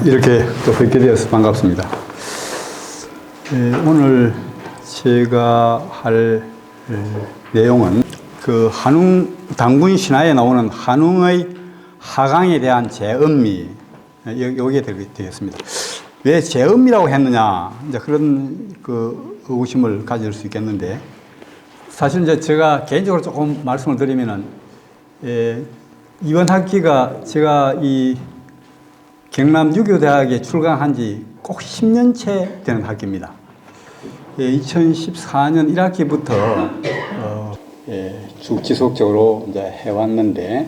이렇게 또 뵙게 되어서 반갑습니다. 오늘 제가 할 내용은 그 한웅 당군 신화에 나오는 한웅의 하강에 대한 제음미, 여기에 되겠습니다. 왜 제음미라고 했느냐, 이제 그런 그 의구심을 가질 수 있겠는데, 사실 이제 제가 개인적으로 조금 말씀을 드리면은, 이번 학기가 제가 이 경남 유교대학에 출강한 지 꼭 10년째 되는 학기입니다. 2014년 1학기부터 쭉 지속적으로 이제 해왔는데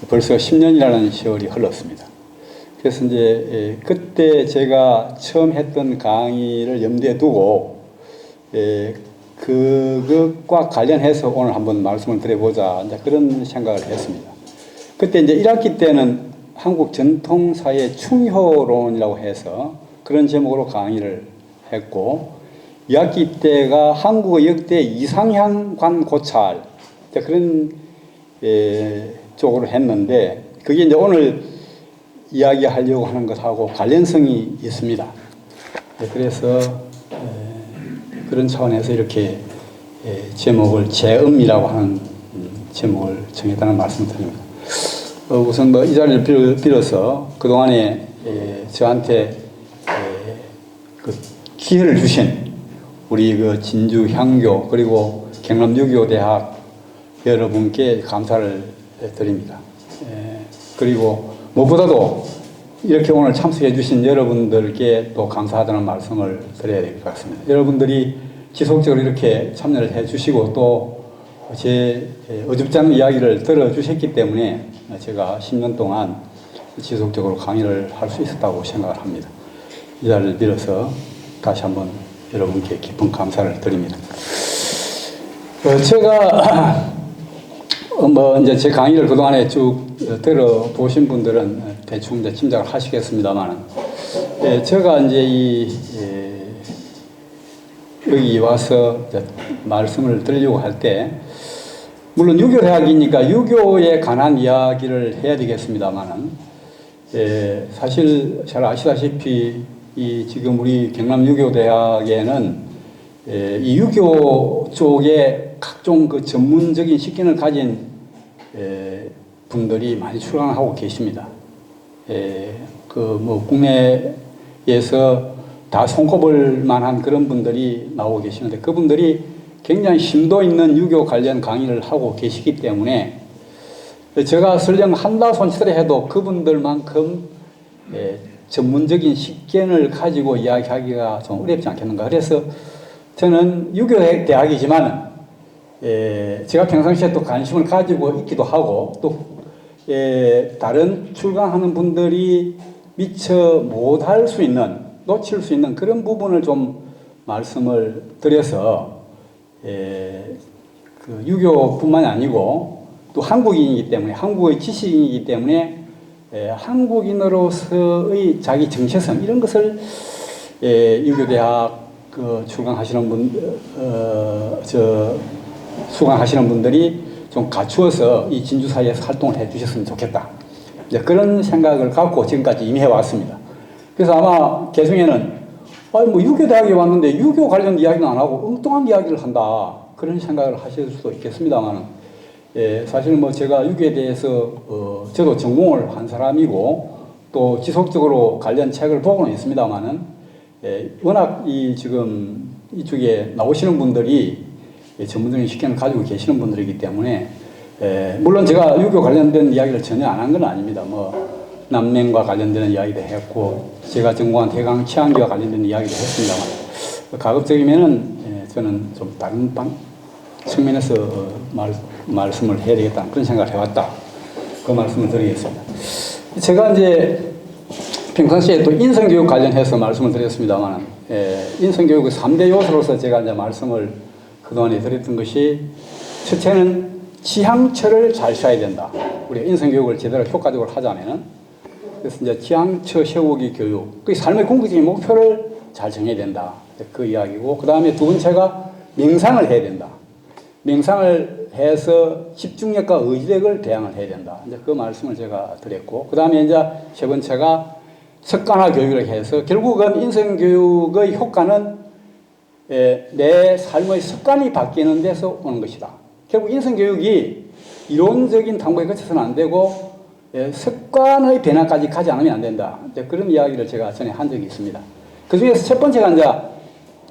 벌써 10년이라는 세월이 흘렀습니다. 그래서 이제 그때 제가 처음 했던 강의를 염두에 두고 그것과 관련해서 오늘 한번 말씀을 드려보자, 이제 그런 생각을 했습니다. 그때 이제 1학기 때는 한국 전통사의 충효론이라고 해서 그런 제목으로 강의를 했고, 2학기 때가 한국의 역대 이상향관 고찰, 그런 쪽으로 했는데, 그게 이제 오늘 이야기하려고 하는 것하고 관련성이 있습니다. 그래서 그런 차원에서 이렇게 제목을 제음이라고 하는 제목을 정했다는 말씀을 드립니다. 우선 뭐 이 자리를 빌어서 그동안에 저한테 그 기회를 주신 우리 그 진주 향교 그리고 경남 유교대학 여러분께 감사를 드립니다. 그리고 무엇보다도 이렇게 오늘 참석해 주신 여러분들께 또 감사하다는 말씀을 드려야 될 것 같습니다. 여러분들이 지속적으로 이렇게 참여를 해 주시고 또 제 어줍지 않은 이야기를 들어주셨기 때문에 제가 10년 동안 지속적으로 강의를 할 수 있었다고 생각을 합니다. 이 자리를 빌어서 다시 한번 여러분께 깊은 감사를 드립니다. 제가 뭐 이제 제 강의를 그동안에 쭉 들어보신 분들은 대충 이제 짐작을 하시겠습니다만, 제가 이제 여기 와서 이제 말씀을 드리려고 할 때, 물론 유교대학이니까 유교에 관한 이야기를 해야 되겠습니다만은, 사실 잘 아시다시피 이 지금 우리 경남 유교대학에는 이 유교 쪽에 각종 그 전문적인 식견을 가진 분들이 많이 출강하고 계십니다. 그 뭐 국내에서 다 손꼽을 만한 그런 분들이 나오고 계시는데, 그분들이 굉장히 심도 있는 유교 관련 강의를 하고 계시기 때문에 제가 설령 한다 손치더라 해도 그분들만큼 전문적인 식견을 가지고 이야기하기가 좀 어렵지 않겠는가. 그래서 저는 유교대학이지만 제가 평상시에 또 관심을 가지고 있기도 하고, 또 다른 출강하는 분들이 미처 못할 수 있는, 놓칠 수 있는 그런 부분을 좀 말씀을 드려서 그 유교뿐만이 아니고 또 한국인이기 때문에, 한국의 지식인이기 때문에 한국인으로서의 자기 정체성, 이런 것을 유교대학 그 출강하시는 수강하시는 분들이 좀 갖추어서 이 진주사회에서 활동을 해 주셨으면 좋겠다, 이제 그런 생각을 갖고 지금까지 임해 왔습니다. 그래서 아마 개성에는 뭐 유교대학에 왔는데 유교 관련 이야기는 안 하고 엉뚱한 이야기를 한다, 그런 생각을 하실 수도 있겠습니다만, 사실 뭐 제가 유교에 대해서 저도 전공을 한 사람이고 또 지속적으로 관련 책을 보고는 있습니다만은, 워낙 지금 이쪽에 나오시는 분들이 전문적인 식견을 가지고 계시는 분들이기 때문에, 물론 제가 유교 관련된 이야기를 전혀 안 한 건 아닙니다. 뭐 남맹과 관련되는 이야기도 했고, 제가 전공한 대강 치안기와 관련된 이야기도 했습니다만, 가급적이면은 저는 좀 다른 측면에서 말씀을 해야 되겠다는 그런 생각을 해왔다, 그 말씀을 드리겠습니다. 제가 이제 평상시에 또 인성교육 관련해서 말씀을 드렸습니다만, 인성교육의 3대 요소로서 제가 이제 말씀을 그동안에 드렸던 것이, 첫째는 지향처를 잘 세워야 된다. 우리가 인성교육을 제대로 효과적으로 하자면은, 그래서 이제 지향처 세우기 교육, 그 삶의 궁극적인 목표를 잘 정해야 된다, 그 이야기고, 그 다음에 두 번째가 명상을 해야 된다. 명상을 해서 집중력과 의지력을 대항을 해야 된다, 이제 그 말씀을 제가 드렸고, 그 다음에 이제 세 번째가 습관화 교육을 해서 결국은 인성교육의 효과는 내 삶의 습관이 바뀌는 데서 오는 것이다. 결국 인성교육이 이론적인 탐구에 그쳐서는 안 되고 습관의 변화까지 가지 않으면 안 된다. 그런 이야기를 제가 전에 한 적이 있습니다. 그 중에서 첫 번째가 이제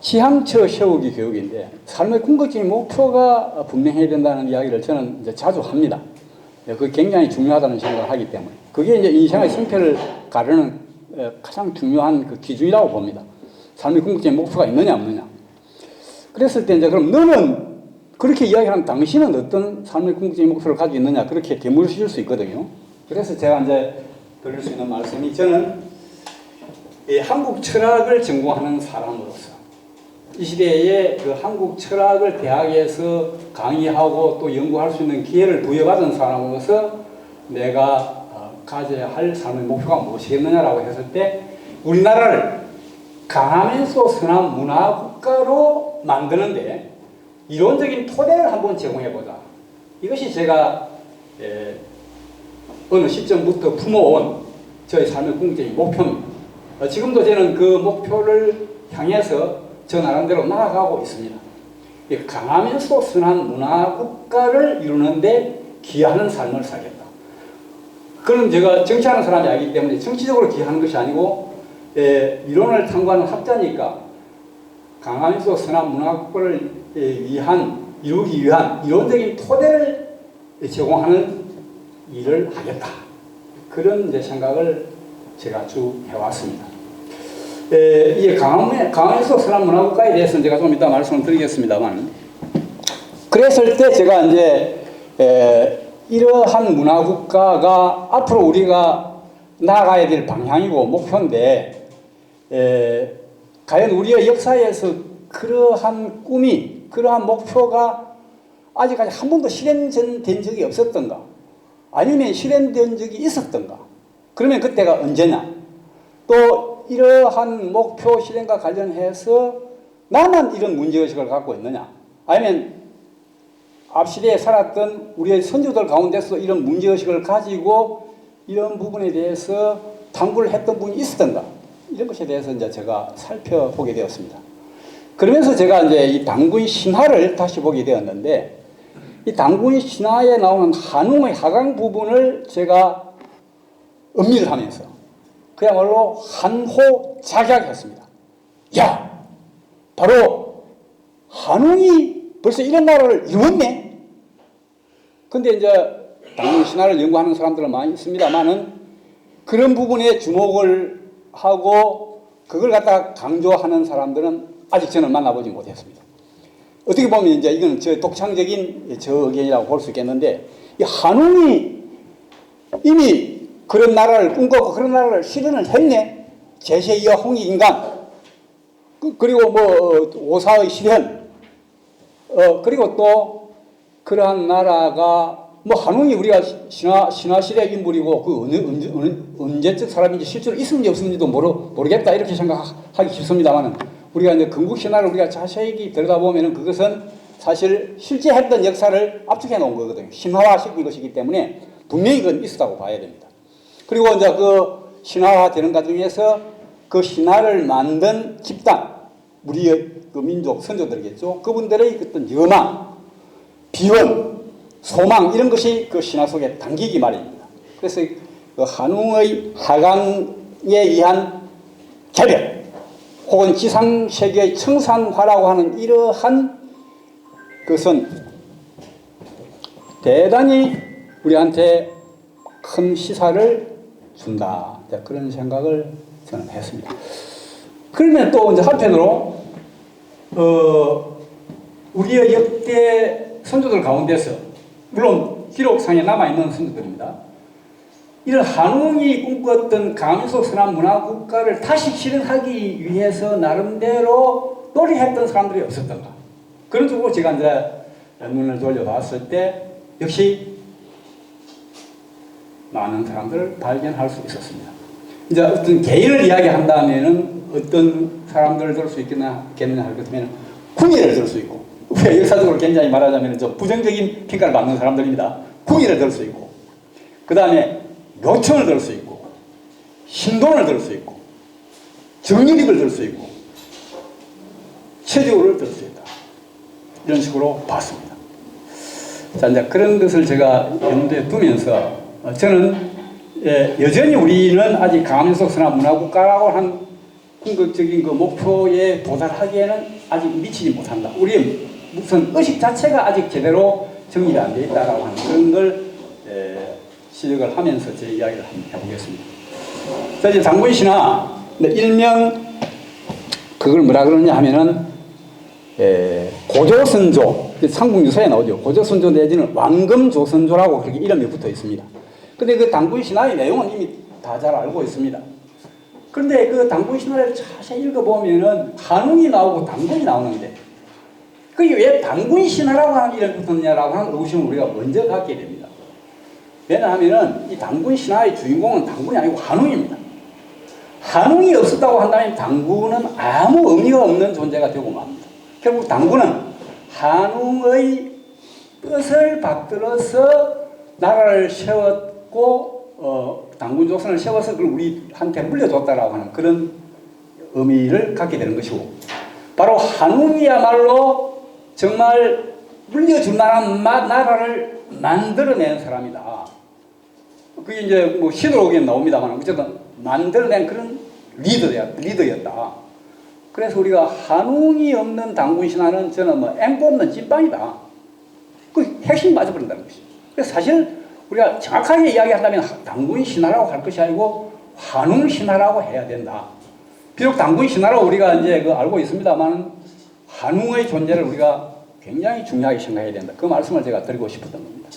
지향처 세우기 교육인데 삶의 궁극적인 목표가 분명해야 된다는 이야기를 저는 이제 자주 합니다. 그게 굉장히 중요하다는 생각을 하기 때문에 그게 이제 인생의 승패를 가르는 가장 중요한 그 기준이라고 봅니다. 삶의 궁극적인 목표가 있느냐 없느냐. 그랬을 때 이제 그럼 너는 그렇게 이야기하는 당신은 어떤 삶의 궁극적인 목표를 가지고 있느냐 그렇게 되물으실 수 있거든요. 그래서 제가 이제 드릴 수 있는 말씀이 저는 이 한국 철학을 전공하는 사람으로서 이 시대에 그 한국 철학을 대학에서 강의하고 또 연구할 수 있는 기회를 부여받은 사람으로서 내가 가져야 할 삶의 목표가 무엇이겠느냐라고 했을 때 우리나라를 강하면서 선한 문화 국가로 만드는데 이론적인 토대를 한번 제공해보자. 이것이 제가 어느 시점부터 품어온 저의 삶의 궁극적인 목표입니다. 지금도 저는 그 목표를 향해서 저 나름대로 나아가고 있습니다. 강하면서 선한 문화 국가를 이루는데 기여하는 삶을 살겠다. 그건 제가 정치하는 사람이 아니기 때문에 정치적으로 기여하는 것이 아니고 이론을 탐구하는 학자니까 강하면서 선한 문화 국가를 이루기 위한 이론적인 토대를 제공하는 일을 하겠다. 그런 이제 생각을 제가 쭉 해왔습니다. 이 강화에서 선한 문화국가에 대해서는 제가 좀 이따 말씀을 드리겠습니다만, 그랬을 때 제가 이제 이러한 문화국가가 앞으로 우리가 나아가야 될 방향이고 목표인데, 과연 우리의 역사에서 그러한 꿈이, 그러한 목표가 아직까지 한 번도 실현된 적이 없었던가? 아니면 실현된 적이 있었던가? 그러면 그때가 언제냐? 또 이러한 목표 실현과 관련해서 나만 이런 문제의식을 갖고 있느냐? 아니면 앞시대에 살았던 우리의 선조들 가운데서 이런 문제의식을 가지고 이런 부분에 대해서 탐구를 했던 분이 있었던가? 이런 것에 대해서 이제 제가 살펴보게 되었습니다. 그러면서 제가 이제 이 당구의 신화를 다시 보게 되었는데, 이 당구의 신화에 나오는 한웅의 하강 부분을 제가 음미를 하면서 그야말로 한호작약했습니다. 야! 바로 한웅이 벌써 이런 나라를 이뤘네? 근데 이제 당구의 신화를 연구하는 사람들은 많이 있습니다만은 그런 부분에 주목을 하고 그걸 갖다가 강조하는 사람들은 아직 저는 만나보지 못했습니다. 어떻게 보면 이제 이건 저 독창적인 저 의견이라고 볼 수 있겠는데, 이 한웅이 이미 그런 나라를 꿈꿨고 그런 나라를 실현을 했네. 제시이와 홍익인간, 그리고 뭐 오사의 실현, 그리고 또 그러한 나라가 뭐 한웅이 우리가 신화시대 인물이고 그 언제적 사람인지 실제로 있는지 없는지도 모르겠다 이렇게 생각하기 쉽습니다만은, 우리가 이제 건국신화를 우리가 자세히 들여다보면은 그것은 사실 실제 했던 역사를 압축해 놓은 거거든요. 신화화시킨 것이기 때문에 분명히 그건 있었다고 봐야 됩니다. 그리고 이제 그 신화화 되는 과정에서 그 신화를 만든 집단, 우리의 그 민족 선조들이겠죠. 그분들의 어떤 여망, 비원, 소망 이런 것이 그 신화 속에 담기기 마련입니다. 그래서 그 한웅의 하강에 의한 개별 혹은 지상세계의 청산화라고 하는 이러한 것은 대단히 우리한테 큰 시사를 준다. 그런 생각을 저는 했습니다. 그러면 또 이제 한편으로 우리의 역대 선조들 가운데서, 물론 기록상에 남아있는 선조들입니다. 이런 한웅이 꿈꿨던 강소 선한 문화 국가를 다시 실현하기 위해서 나름대로 노력했던 사람들이 없었던가? 그런 쪽으로 제가 이제 문을 돌려봤을 때 역시 많은 사람들을 발견할 수 있었습니다. 이제 어떤 개인을 이야기한다면은 어떤 사람들을 들 수 있겠느냐 할 것 같으면 궁예를 들 수 있고, 우리가 역사적으로 굉장히 말하자면 좀 부정적인 평가를 받는 사람들입니다. 궁예를 들 수 있고, 그 다음에 묘청을 들 수 있고, 신돈을 들 수 있고 정유립을 들 수 있고 체조를 들 수 있다. 이런 식으로 봤습니다. 자, 이제 그런 것을 제가 염두에 두면서 저는 여전히 우리는 아직 강원석 선화 문화국가라고 한 궁극적인 그 목표에 도달하기에는 아직 미치지 못한다. 우리의 무슨 의식 자체가 아직 제대로 정리가 안 돼 있다라고 하는 그런 걸 지적을 하면서 제 이야기를 한번 해보겠습니다. 자, 이제 당군 신화 일명 그걸 뭐라 그러냐 하면은 고조선조, 삼국유사에 나오죠. 고조선조 내지는 왕금조선조라고 그렇게 이름이 붙어 있습니다. 근데 그 당군 신화의 내용은 이미 다 잘 알고 있습니다. 그런데 그 당군 신화를 자세히 읽어보면은 한웅이 나오고 당군이 나오는데 그게 왜 당군 신화라고 하는 이름이 붙었냐라고 하는 의구심을 우리가 먼저 갖게 됩니다. 왜냐하면은 이 당군 신화의 주인공은 당군이 아니고 한웅입니다. 한웅이 없었다고 한다면 당군은 아무 의미가 없는 존재가 되고 맙니다. 결국 당군은 한웅의 뜻을 받들어서 나라를 세웠고 당군 조선을 세워서 그걸 우리한테 물려줬다라고 하는 그런 의미를 갖게 되는 것이고 바로 한웅이야말로 정말 물려줄 만한 나라를 만들어낸 사람이다. 그게 이제 뭐 시드록에 나옵니다만 어쨌든 만들어낸 그런 리더였다. 그래서 우리가 한웅이 없는 당군 신화는 저는 뭐 앵꼬 없는 찐빵이다. 그 핵심이 맞아버린다는 것이죠. 그래서 사실 우리가 정확하게 이야기한다면 당군 신화라고 할 것이 아니고 한웅 신화라고 해야 된다. 비록 당군 신화라고 우리가 이제 그 알고 있습니다만 한웅의 존재를 우리가 굉장히 중요하게 생각해야 된다. 그 말씀을 제가 드리고 싶었던 겁니다.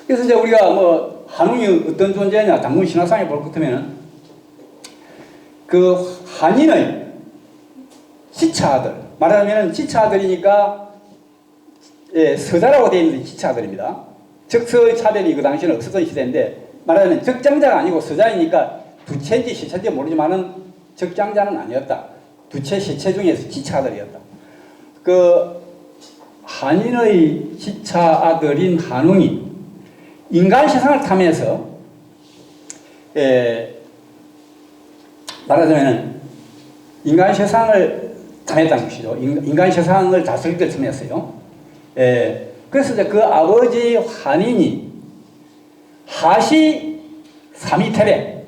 그래서 이제 우리가 뭐 한웅이 어떤 존재냐 당군 신화상에 볼 것 같으면은 그 한인의 지차아들, 말하자면 지차아들이니까 서자라고 되어 있는 지차아들입니다. 적서의 차별이 그 당시에는 없었던 시대인데 말하자면 적장자가 아니고 서자이니까 두채인지 시체인지 모르지만은 적장자는 아니었다. 두채 시체 중에서 지차아들이었다. 그 한인의 지차아들인 한웅이 인간 세상을 타면서 말하자면 인간 세상을 탐했다는 것이죠. 인간 세상을 다스릴 때 탐했어요. 그래서 이제 그 아버지 한인이 하시 삼위태백,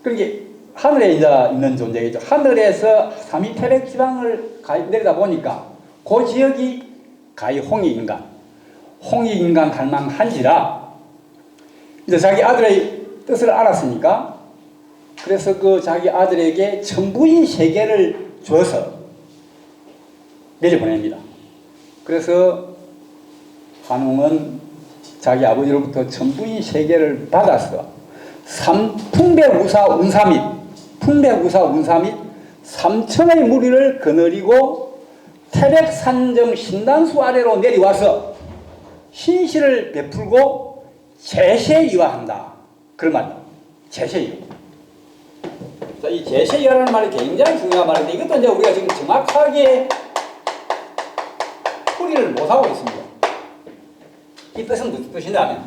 그러니까 하늘에 이제 있는 존재겠죠. 하늘에서 삼위태백 지방을 내리다 보니까 그 지역이 가히 홍익인간, 홍익인간 갈망한지라 이제 자기 아들의 뜻을 알았으니까 그래서 그 자기 아들에게 천부인 세계를 줘서 내려보냅니다. 그래서 한웅은 자기 아버지로부터 천부인 세계를 받아서 풍배우사 운사 및 삼천의 무리를 거느리고 태백산정 신단수 아래로 내려와서 신시를 베풀고 제세이화한다. 그런 말입니다. 제세이화. 자, 이 제세이화라는 말이 굉장히 중요한 말인데 이것도 이제 우리가 지금 정확하게 풀이를 못하고 있습니다. 이 뜻은 무슨 뜻이냐면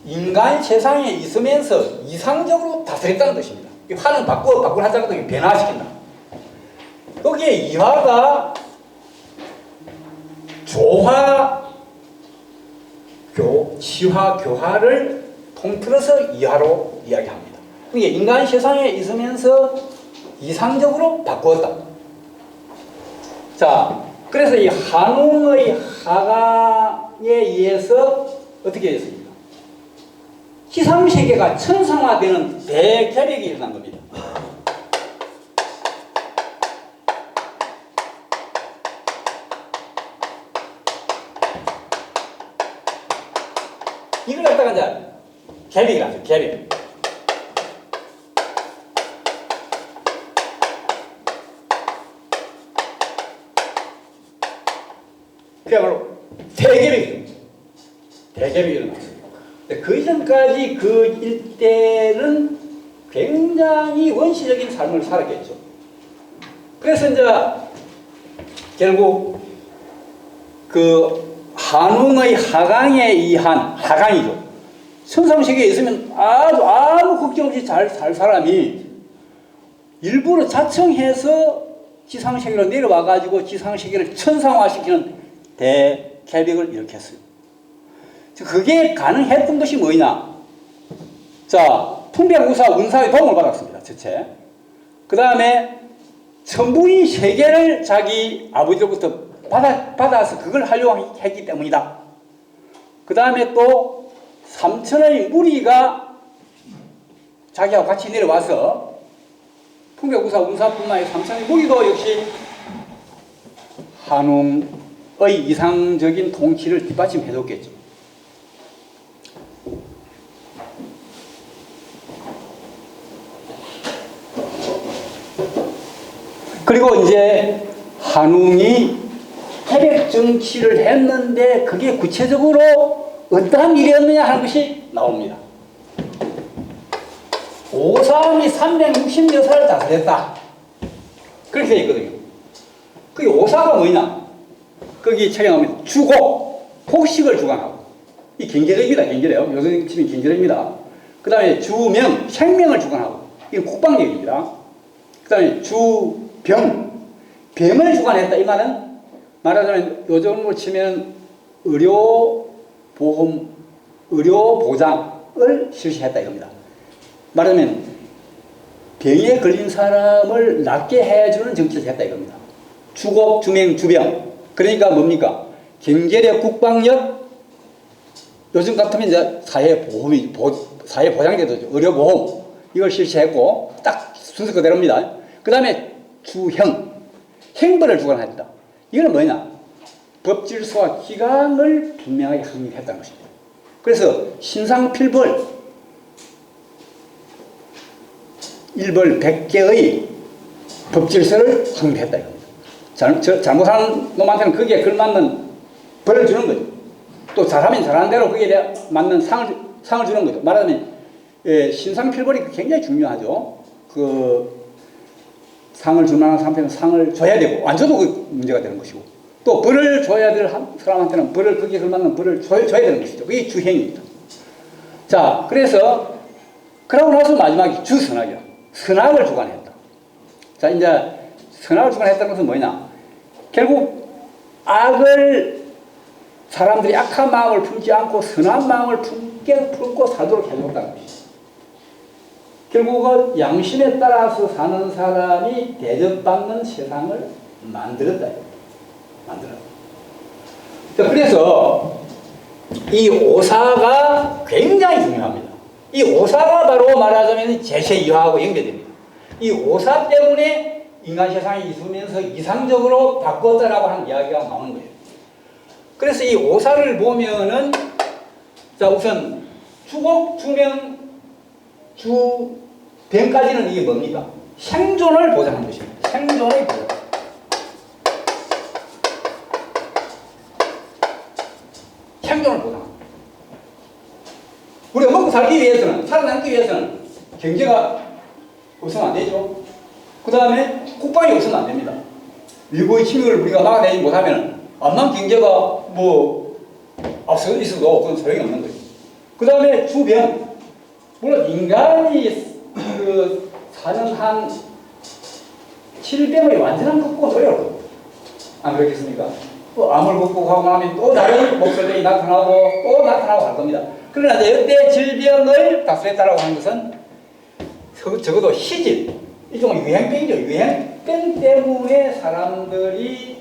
인간 세상에 있으면서 이상적으로 다스렸다는 뜻입니다. 이 화는 바꿀 하자고 변화시킨다. 거기에 이화가 치화, 교화를 통틀어서 이화로 이야기합니다. 그러니까 인간 세상에 있으면서 이상적으로 바꾸었다. 자, 그래서 이 한웅의 하강에 의해서 어떻게 됐습니까? 희상세계가 천상화되는 대개벽이 일어난 겁니다. 이걸 갖다가 이제 개벽이라 하죠. 개벽. 그야말로 대개벽이 일어났어요. 그 이전까지 그 일대는 굉장히 원시적인 삶을 살았겠죠. 그래서 이제 결국 그 한웅의 하강에 의한 하강이죠. 천상세계에 있으면 아무 걱정 없이 잘 살 사람이 일부러 자청해서 지상세계로 내려와가지고 지상세계를 천상화시키는 대개벽을 일으켰어요. 그게 가능했던 것이 뭐냐? 자, 풍백우사 운사의 도움을 받았습니다. 첫째. 그 다음에 천부인 세계를 자기 아버지로부터 받아서 그걸 하려고 했기 때문이다. 그 다음에 또 삼천의 무리가 자기와 같이 내려와서 풍백우사 운사뿐만 아니라 삼천의 무리도 역시 한웅의 이상적인 통치를 뒷받침해줬겠죠. 그리고 이제 한웅이 태백 정치를 했는데 그게 구체적으로 어떠한 일이었느냐 하는 것이 나옵니다. 오삼이 360여사를 다스렸다. 그렇게 되어 있거든요. 그게 오사가 뭐냐? 거기 책에 나오면 주고, 폭식을 주관하고. 이 경제력입니다. 경제력. 요즘 치면 경제력입니다. 그 다음에 주명, 생명을 주관하고. 이건 국방력입니다. 그 다음에 주병, 병을 주관했다. 이 말은 말하자면 요즘으로 치면 의료보험, 의료보장을 실시했다 이겁니다. 말하자면 병에 걸린 사람을 낫게 해주는 정치를 했다 이겁니다. 주고, 주명, 주병. 그러니까 뭡니까? 경제력, 국방력, 요즘 같으면 이제 사회보험이, 사회보장이 되죠. 의료보험. 이걸 실시했고, 딱 순서 그대로입니다. 그 다음에 주형, 행벌을 주관했다. 이건 뭐냐? 법질서와 기강을 분명하게 확립했다는 것입니다. 그래서 신상필벌, 일벌 100개의 법질서를 확립했다 이겁니다. 잘못하는 놈한테는 거기에 걸맞는 벌을 주는 거죠. 또 잘하면 잘하는 대로 거기에 맞는 상을 주는 거죠. 말하자면 신상필벌이 굉장히 중요하죠. 그 상을 줄 만한 사람한테는 상을 줘야 되고 안 줘도 그 문제가 되는 것이고 또 벌을 줘야 될 사람한테는 벌을 거기에 걸맞는 벌을 줘야 되는 것이죠. 그게 주행입니다. 자, 그래서 그러고 나서 마지막에 주선악이라 선악을 주관했다. 자, 이제 선악을 주관했다는 것은 뭐냐? 결국 악을 사람들이 악한 마음을 품지 않고 선한 마음을 품고 살도록 해줬다는 것이죠. 결국은 양심에 따라서 사는 사람이 대접받는 세상을 만들었다. 만들었다. 그래서 이 오사가 굉장히 중요합니다. 이 오사가 바로 말하자면 제세이화하고 연결됩니다. 이 오사 때문에 인간 세상이 있으면서 이상적으로 바꿨다라고 하는 이야기가 나오는 거예요. 그래서 이 오사를 보면은 자 우선 주곡, 주명, 주병까지는 이게 뭡니까? 생존을 보장하는 것입니다. 생존의 보장. 생존을 보장합니다. 우리가 먹고 살기 위해서는, 살아남기 위해서는 경제가 없으면 안 되죠. 그 다음에 국방이 없으면 안 됩니다. 외국의 침입을 우리가 막아내지 못하면 암만 경제가 뭐 앞서 있어도 그건 소용이 없는 거죠. 그 다음에 주병. 물론 인간이 그 사는 한 7병의 완전한 극복은 어려워요. 안 그렇겠습니까? 또 암을 극복하고 나면 또 다른 목소리가 나타나고 또 나타나고 할 겁니다. 그러나 이때 질병을 다스렸다라고 하는 것은 적어도 시질, 일종의 유행병이죠. 유행병 때문에 사람들이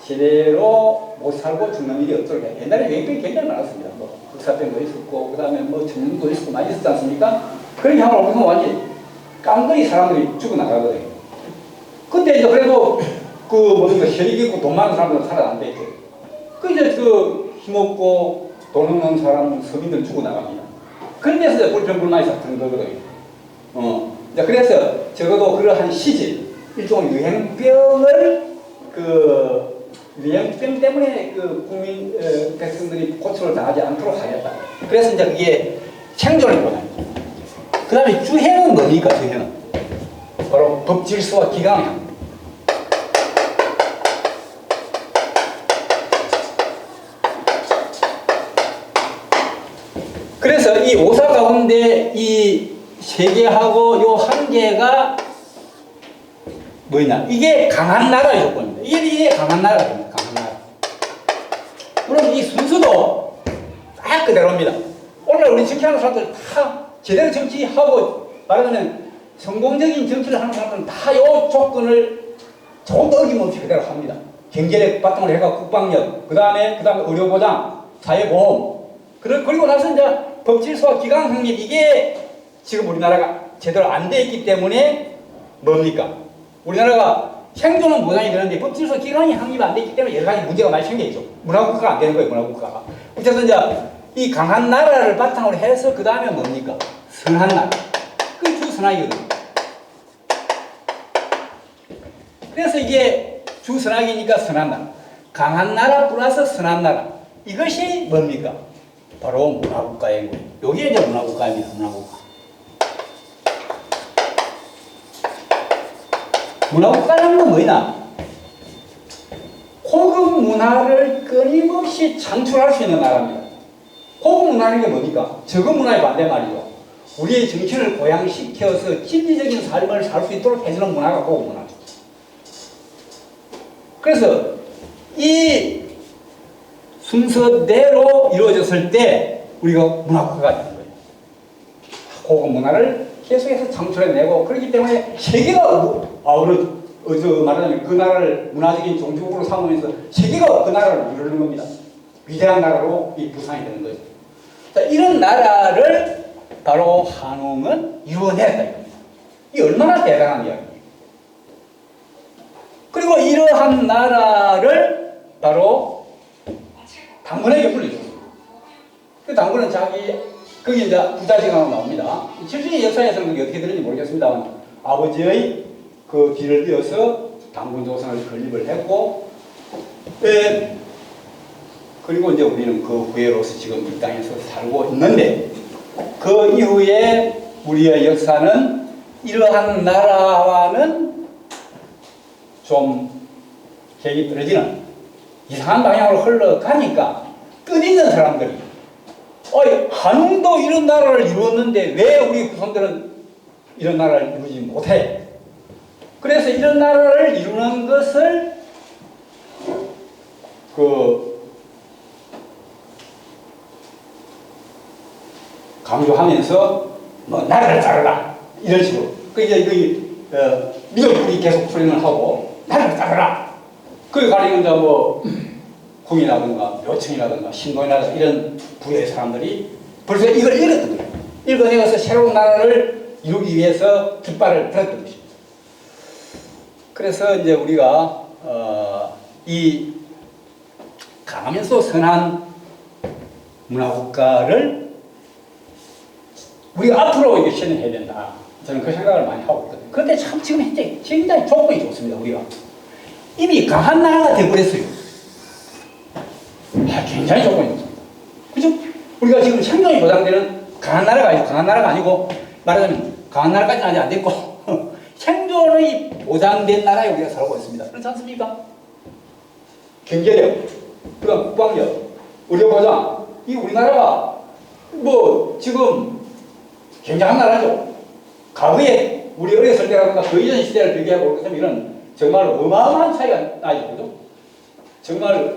제대로 못 살고 죽는 일이 없도록 해요. 옛날에 유행병이 굉장히 많았습니다. 뭐 흑사병도 있었고, 그 다음에 뭐 전염도 있었고 많이 있었지 않습니까? 그런 향을 오면 완전히 깡그리 사람들이 죽어나가거든요. 그때 이제 그래도 그 뭡니까 혈액 있고 돈 많은 사람들은 살아남겠죠. 그 이제 그 힘없고 돈 없는 사람 서민들 죽어나갑니다. 그런 데서 이제 불평불만이 사는 거거든요. 이제 그래서 적어도 그러한 시질, 일종의 유행병을 유행병 때문에 그 국민 백성들이 고초를 당하지 않도록 하겠다. 그래서 이제 그게 생존을 원합니다. 그 다음에 주행은 뭡니까? 주행은 바로 법질서와 기강. 그래서 이 오사 가운데 이 세 개하고 요 한 개가 뭐냐? 이게 강한 나라의 조건입니다. 이게 강한 나라가 됩니다. 강한 나라. 물론 이 순서도 딱 그대로입니다. 오늘 우리 정치하는 사람들 다 제대로 정치하고 말하자면 성공적인 정치를 하는 사람들은 다 이 조건을 조금도 어김없이 그대로 합니다. 경제력 바탕으로 해가 국방력, 그 다음에 의료보장, 사회보험, 그리고 나서 이제 법질서와 기강 확립, 이게 지금 우리나라가 제대로 안 돼 있기 때문에 뭡니까? 우리나라가 생존은 보장이 되는데 법질서 기강이 확립이 안 돼 있기 때문에 여러 가지 문제가 많이 생겨있죠. 문화국가가 안 되는 거예요, 문화국가가. 그래서 이제 이 강한 나라를 바탕으로 해서 그 다음에 뭡니까? 선한 나라. 그게 주선악이거든요. 그래서 이게 주선악이니까 선한 나라. 강한 나라 플러스 선한 나라. 이것이 뭡니까? 바로 문화국가인 거예요. 여기에 이제 문화국가입니다, 문화국가. 문화국가라는 건 뭐냐? 고급 문화를 끊임없이 창출할 수 있는 나라입니다. 고급 문화라는 게 뭡니까? 저급 문화의 반대말이죠. 우리의 정신을 고양시켜서 진리적인 삶을 살 수 있도록 해주는 문화가 고급 문화죠. 그래서 이 순서대로 이루어졌을 때 우리가 문화국가가 되는 거예요. 고급 문화를 계속해서 창출해내고, 그렇기 때문에 세계가 말하자면 그 나라를 문화적인 종주국으로 삼으면서 세계가 그 나라를 이루는 겁니다. 위대한 나라로 이 부상이 되는 거죠. 자, 이런 나라를 바로 한웅은 이루어냈다 이겁니다. 이 얼마나 대단한 이야기예요. 그리고 이러한 나라를 바로 당군에게 불려줬습니다. 그 당군은 거기 이제 부자지간으로 나옵니다. 실질의 역사에서는 그게 어떻게 되는지 모르겠습니다만, 아버지의 그 뒤를 이어서 당군 조선을 건립을 했고, 그리고 이제 우리는 그 후예로서 지금 이 땅에서 살고 있는데, 그 이후에 우리의 역사는 이러한 나라와는 좀 격이 떨어지는 이상한 방향으로 흘러가니까 뜻있는 사람들이 한웅도 이런 나라를 이루었는데 왜 우리 후손들은 이런 나라를 이루지 못해? 그래서 이런 나라를 이루는 것을 강조하면서 나라를 따르라 이런 식으로 미역국이 계속 풀이를 하고 나라를 따르라. 그에 가리는 이제 궁이라든가 묘청이라든가 신동이라든가 이런 부의 사람들이 벌써 이걸 읽었던 거예요. 읽어내서 새로운 나라를 이루기 위해서 깃발을 들었던 것입니다. 그래서 이제 우리가 이 강하면서 선한 문화국가를 우리가 앞으로 이게 실현해야 된다. 저는 그 생각을 많이 하고 있거든요. 그런데 참 지금 현재 굉장히 조건이 좋습니다. 우리가 이미 강한 나라가 되어버렸어요. 굉장히 조건이 좋습니다. 그죠? 우리가 지금 생존이 보장되는 강한 나라가 아니고 말하자면 강한 나라까지는 아직 안 됐고 생존이 보장된 나라에 우리가 살고 있습니다. 그렇지 않습니까? 경제력, 그다음 국방력, 의료보장, 이 우리나라가 지금 굉장한 나라죠. 과거에 우리 어렸을 때라든가 그 이전 시대를 비교해보면 이런 정말 어마어마한 차이가 나죠. 그죠? 정말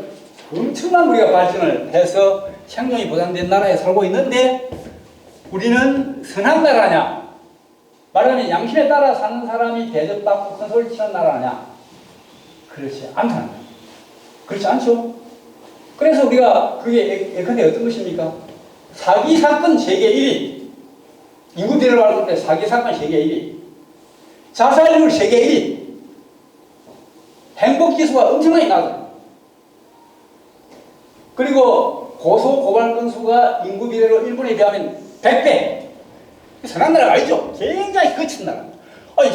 엄청난 우리가 발전을 해서 생존이 보장된 나라에 살고 있는데 우리는 선한 나라냐? 말하자면 양심에 따라 사는 사람이 대접받고 큰 소리 치는 나라냐? 그렇지 않다는 거예요. 그렇지 않죠? 그래서 우리가 그게 예컨대 어떤 것입니까? 사기 사건 세계 1위. 인구 비례를 봤을 때 사기 사건 세계 1위. 자살률 세계 1위. 행복 지수가 엄청나게 낮아요. 그리고 고소 고발 건수가 인구 비례로 일본에 비하면 100배. 선한 나라가 아니죠. 굉장히 거친 나라.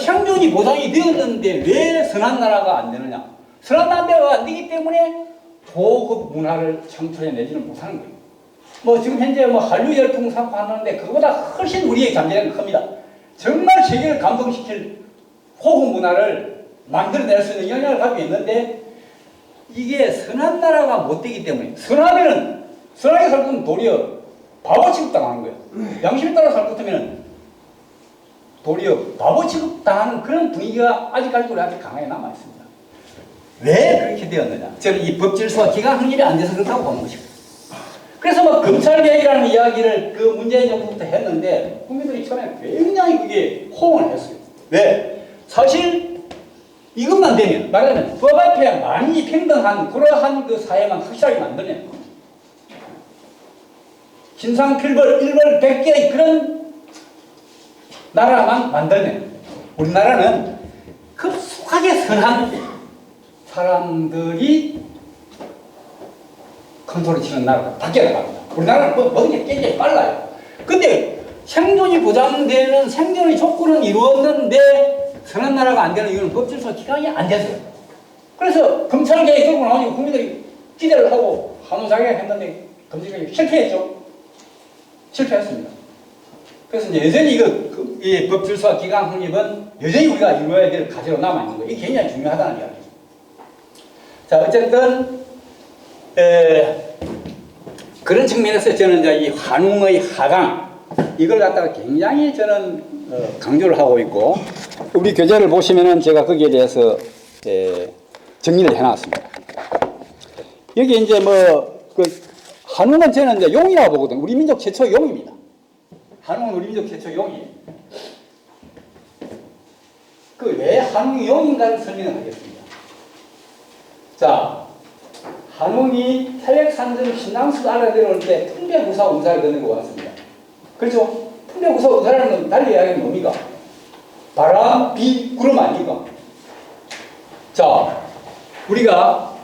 생존이 보장이 되었는데 왜 선한 나라가 안 되느냐? 선한 나라가 안 되기 때문에 고급 문화를 창출해내지는 못하는 거예요. 지금 현재 한류 열풍 삼고 하는데 그거보다 훨씬 우리의 잠재력이 큽니다. 정말 세계를 감동시킬 고급 문화를 만들어낼 수 있는 영향을 가지고 있는데 이게 선한 나라가 못 되기 때문에 선하게 살 거면 도리어 바보 취급당하는 거예요. 양심에 따라 살 것 같으면 도리어 바보 취급당하는 그런 분위기가 아직까지도 우리한테 강하게 남아있습니다. 왜 그렇게 되었느냐? 저는 이 법질서와 기강 확립이 안 돼서 그렇다고 보는 것입니다. 그래서 뭐 검찰개혁이라는 이야기를 그 문재인 정부부터 했는데 국민들이 처음에 굉장히 그게 호응을 했어요. 왜? 사실 이것만 되면 말하자면 법 앞에 많이 평등한 그러한 그 사회만 확실하게 만들면 신상필벌 일벌백계의 그런 나라만 만들면 우리나라는 급속하게 선한 사람들이 컨트롤 치는 나라가 바뀌어갑니다. 우리나라는 모든 게 굉장히 빨라요. 근데 생존이 보장되는 생존의 조건은 이루었는데 선한 나라가 안 되는 이유는 법질서 기강이 안 돼서요. 그래서 검찰개혁 들고 나오니까 국민들이 기대를 하고 한우자격했는데 검찰개혁이 실패했죠. 실패했습니다. 그래서 이제 여전히 이 법질서와 기강 확립은 여전히 우리가 이루어야 될 과제로 남아있는 거예요. 이게 굉장히 중요하다는 이야기입니다. 자, 어쨌든 그런 측면에서 저는 이제 이 환웅의 하강 이걸 갖다가 굉장히 저는 강조를 하고 있고 우리 교재를 보시면은 제가 거기에 대해서 정리를 해놨습니다. 여기 이제 한웅은 저는 이제 용이라고 보거든요. 우리 민족 최초의 용입니다. 한웅은 우리 민족 최초의 용이에요. 왜 한웅이 용인가를 설명을 하겠습니다. 자, 한웅이 태백산점 신당수 알아내려올 때 풍배구사 운사를 건너고 왔습니다. 그렇죠? 풍배구사 운사라는 건 달리 이야기하면 뭡니까? 바람, 비, 구름 아닙니까? 자, 우리가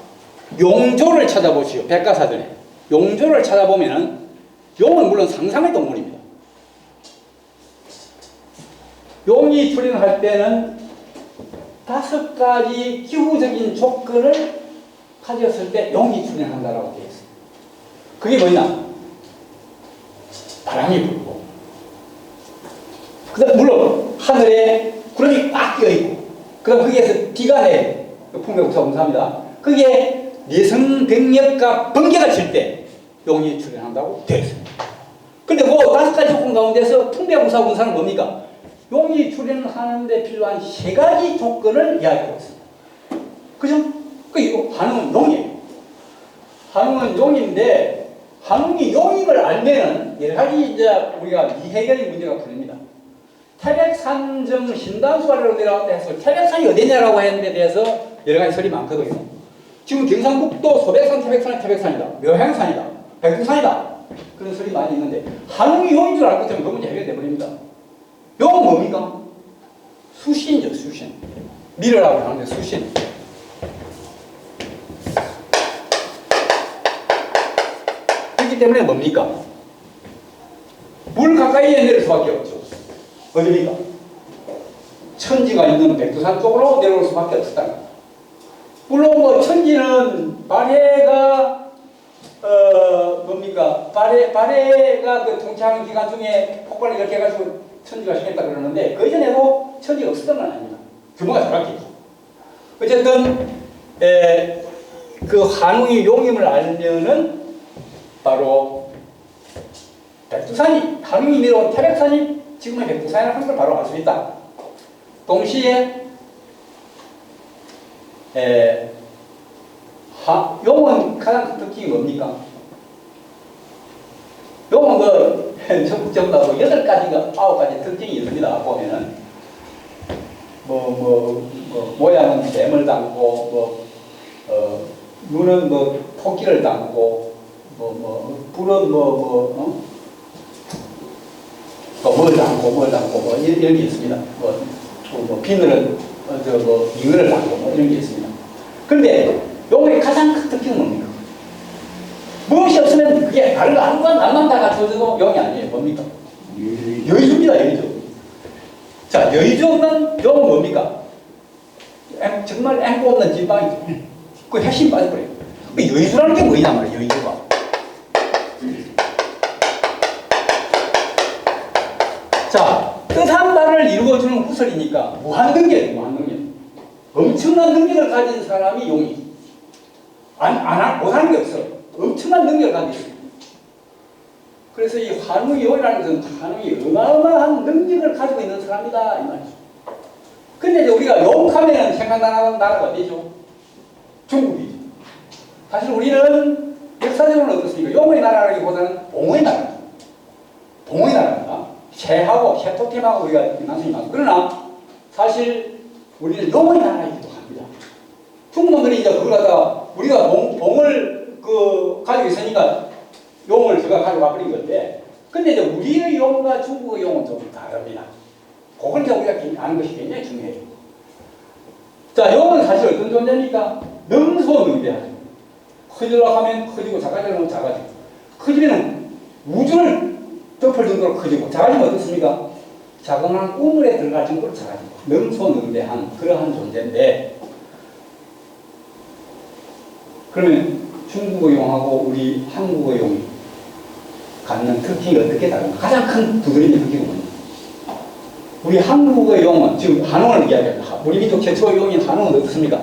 용조를 찾아보시오. 백과사전에. 용조를 찾아보면은 용은 물론 상상의 동물입니다. 용이 출현할 때는 5가지 기후적인 조건을 가졌을 때 용이 출현한다라고 되어 있습니다. 그게 뭐냐? 바람이 불고, 그다음 물론 하늘에 구름이 꽉 끼어 있고, 그다음 거기에서 비가 내. 풍배구사 운사입니다. 그게 내성백력과 번개가 칠 때 용이 출현한다고 되어 있습니다. 근데 그 5가지 조건 가운데서 풍배구사 운사는 뭡니까? 용이 출현하는데 필요한 3가지 조건을 이야기하고 있습니다. 그죠? 그 한웅은 용이에요. 한웅은 용인데 한웅이 용임을 알면은 여러 가지 이제 우리가 미해결의 문제가 풀립니다. 태백산정 신당수아래로 내려왔다 해서 태백산이 어디냐라고 했는데 대해서 여러 가지 설이 많거든요. 지금 경상북도 소백산, 태백산이다. 묘향산이다. 백두산이다. 그런 설이 많이 있는데 한웅이 용인 줄 알고 있으면 그 문제 해결돼 버립니다. 용은 뭡니까? 수신이죠, 수신. 미러라고 하는데 수신. 그렇기 때문에 뭡니까? 물 가까이에 내릴 수밖에 없죠. 어디입니까? 천지가 있는 백두산 쪽으로 내려올 수밖에 없었다. 물론 천지는 발해가 뭡니까? 발해가 그 통치하는 기간 중에 폭발을 이렇게 해가지고 천지가 생겼다 그러는데 그 이전에도 천지가 없었던 건 아닙니다. 규모가 작았겠죠. 어쨌든 그 한웅이 용임을 알면은 바로 백두산이 한웅이 내려온 태백산이 지금의 백두산이라는 걸 바로 알 수 있다. 동시에 용은 가장 큰 특징이 뭡니까? 용은 전부 다 8가지가 9가지 특징이 있습니다. 보면은 모양은 뱀을 닮고 눈은 토끼를 닮고 불은 뭘 닮고 이런 게 있습니다. 비늘은 잉어를 닮고 이런 게 있습니다. 그런데 용의 가장 큰 특징은 뭡니까? 무엇이 없으면 그게 다른 거 아무거나 남만 다 갖춰져도 용이 아니에요. 뭡니까? 여의주입니다. 여의주. 자, 여의주 없는 용은 뭡니까? 정말 앵꼬 없는 지방이죠. 그 핵심 빠져버려요. 그 여의주라는 게 뭐냐 말이에요. 여의주가. 자, 뜻한 바를 이루어주는 구설이니까 무한능력이에요. 무한능력. 엄청난 능력을 가진 사람이 용이. 못하는 게 없어. 엄청난 능력을 가지고 있습니다. 그래서 이 환웅이용이라는 것은 환웅이 어마어마한 능력을 가지고 있는 사람이다 이 말이죠. 근데 이제 우리가 용하면 생각나는 나라가 어디죠? 중국이죠. 사실 우리는 역사적으로는 어떻습니까? 용의 나라라기보다는 봉의 나라. 봉의 나라입니다. 새하고 새토템하고 우리가 난성이 많고. 그러나 사실 우리는 용의 나라이기도 합니다. 중국놈들이 이제 그걸 갖다가 우리가 봉을 가지고 있으니까 용을 제가 가져와 버린 건데, 근데 이제 우리의 용과 중국의 용은 좀 다릅니다. 그걸 이제 우리가 아는 것이 굉장히 중요해요. 자, 용은 사실 어떤 존재입니까? 능소능대하죠. 커지려고 하면 커지고 작아지려고 하면 작아지고, 커지면 우주를 덮을 정도로 커지고, 작아지면 어떻습니까? 자그마한 우물에 들어갈 정도로 작아지고, 능소능대한 그러한 존재인데, 그러면 중국의 용하고 우리 한국의 용이 갖는 특징이 어떻게 다른가? 가장 큰 두드러진 특징은 뭐냐? 우리 한국의 용은 지금 한웅을 이야기합니다. 우리 민족 최초의 용인 한웅은 어떻습니까?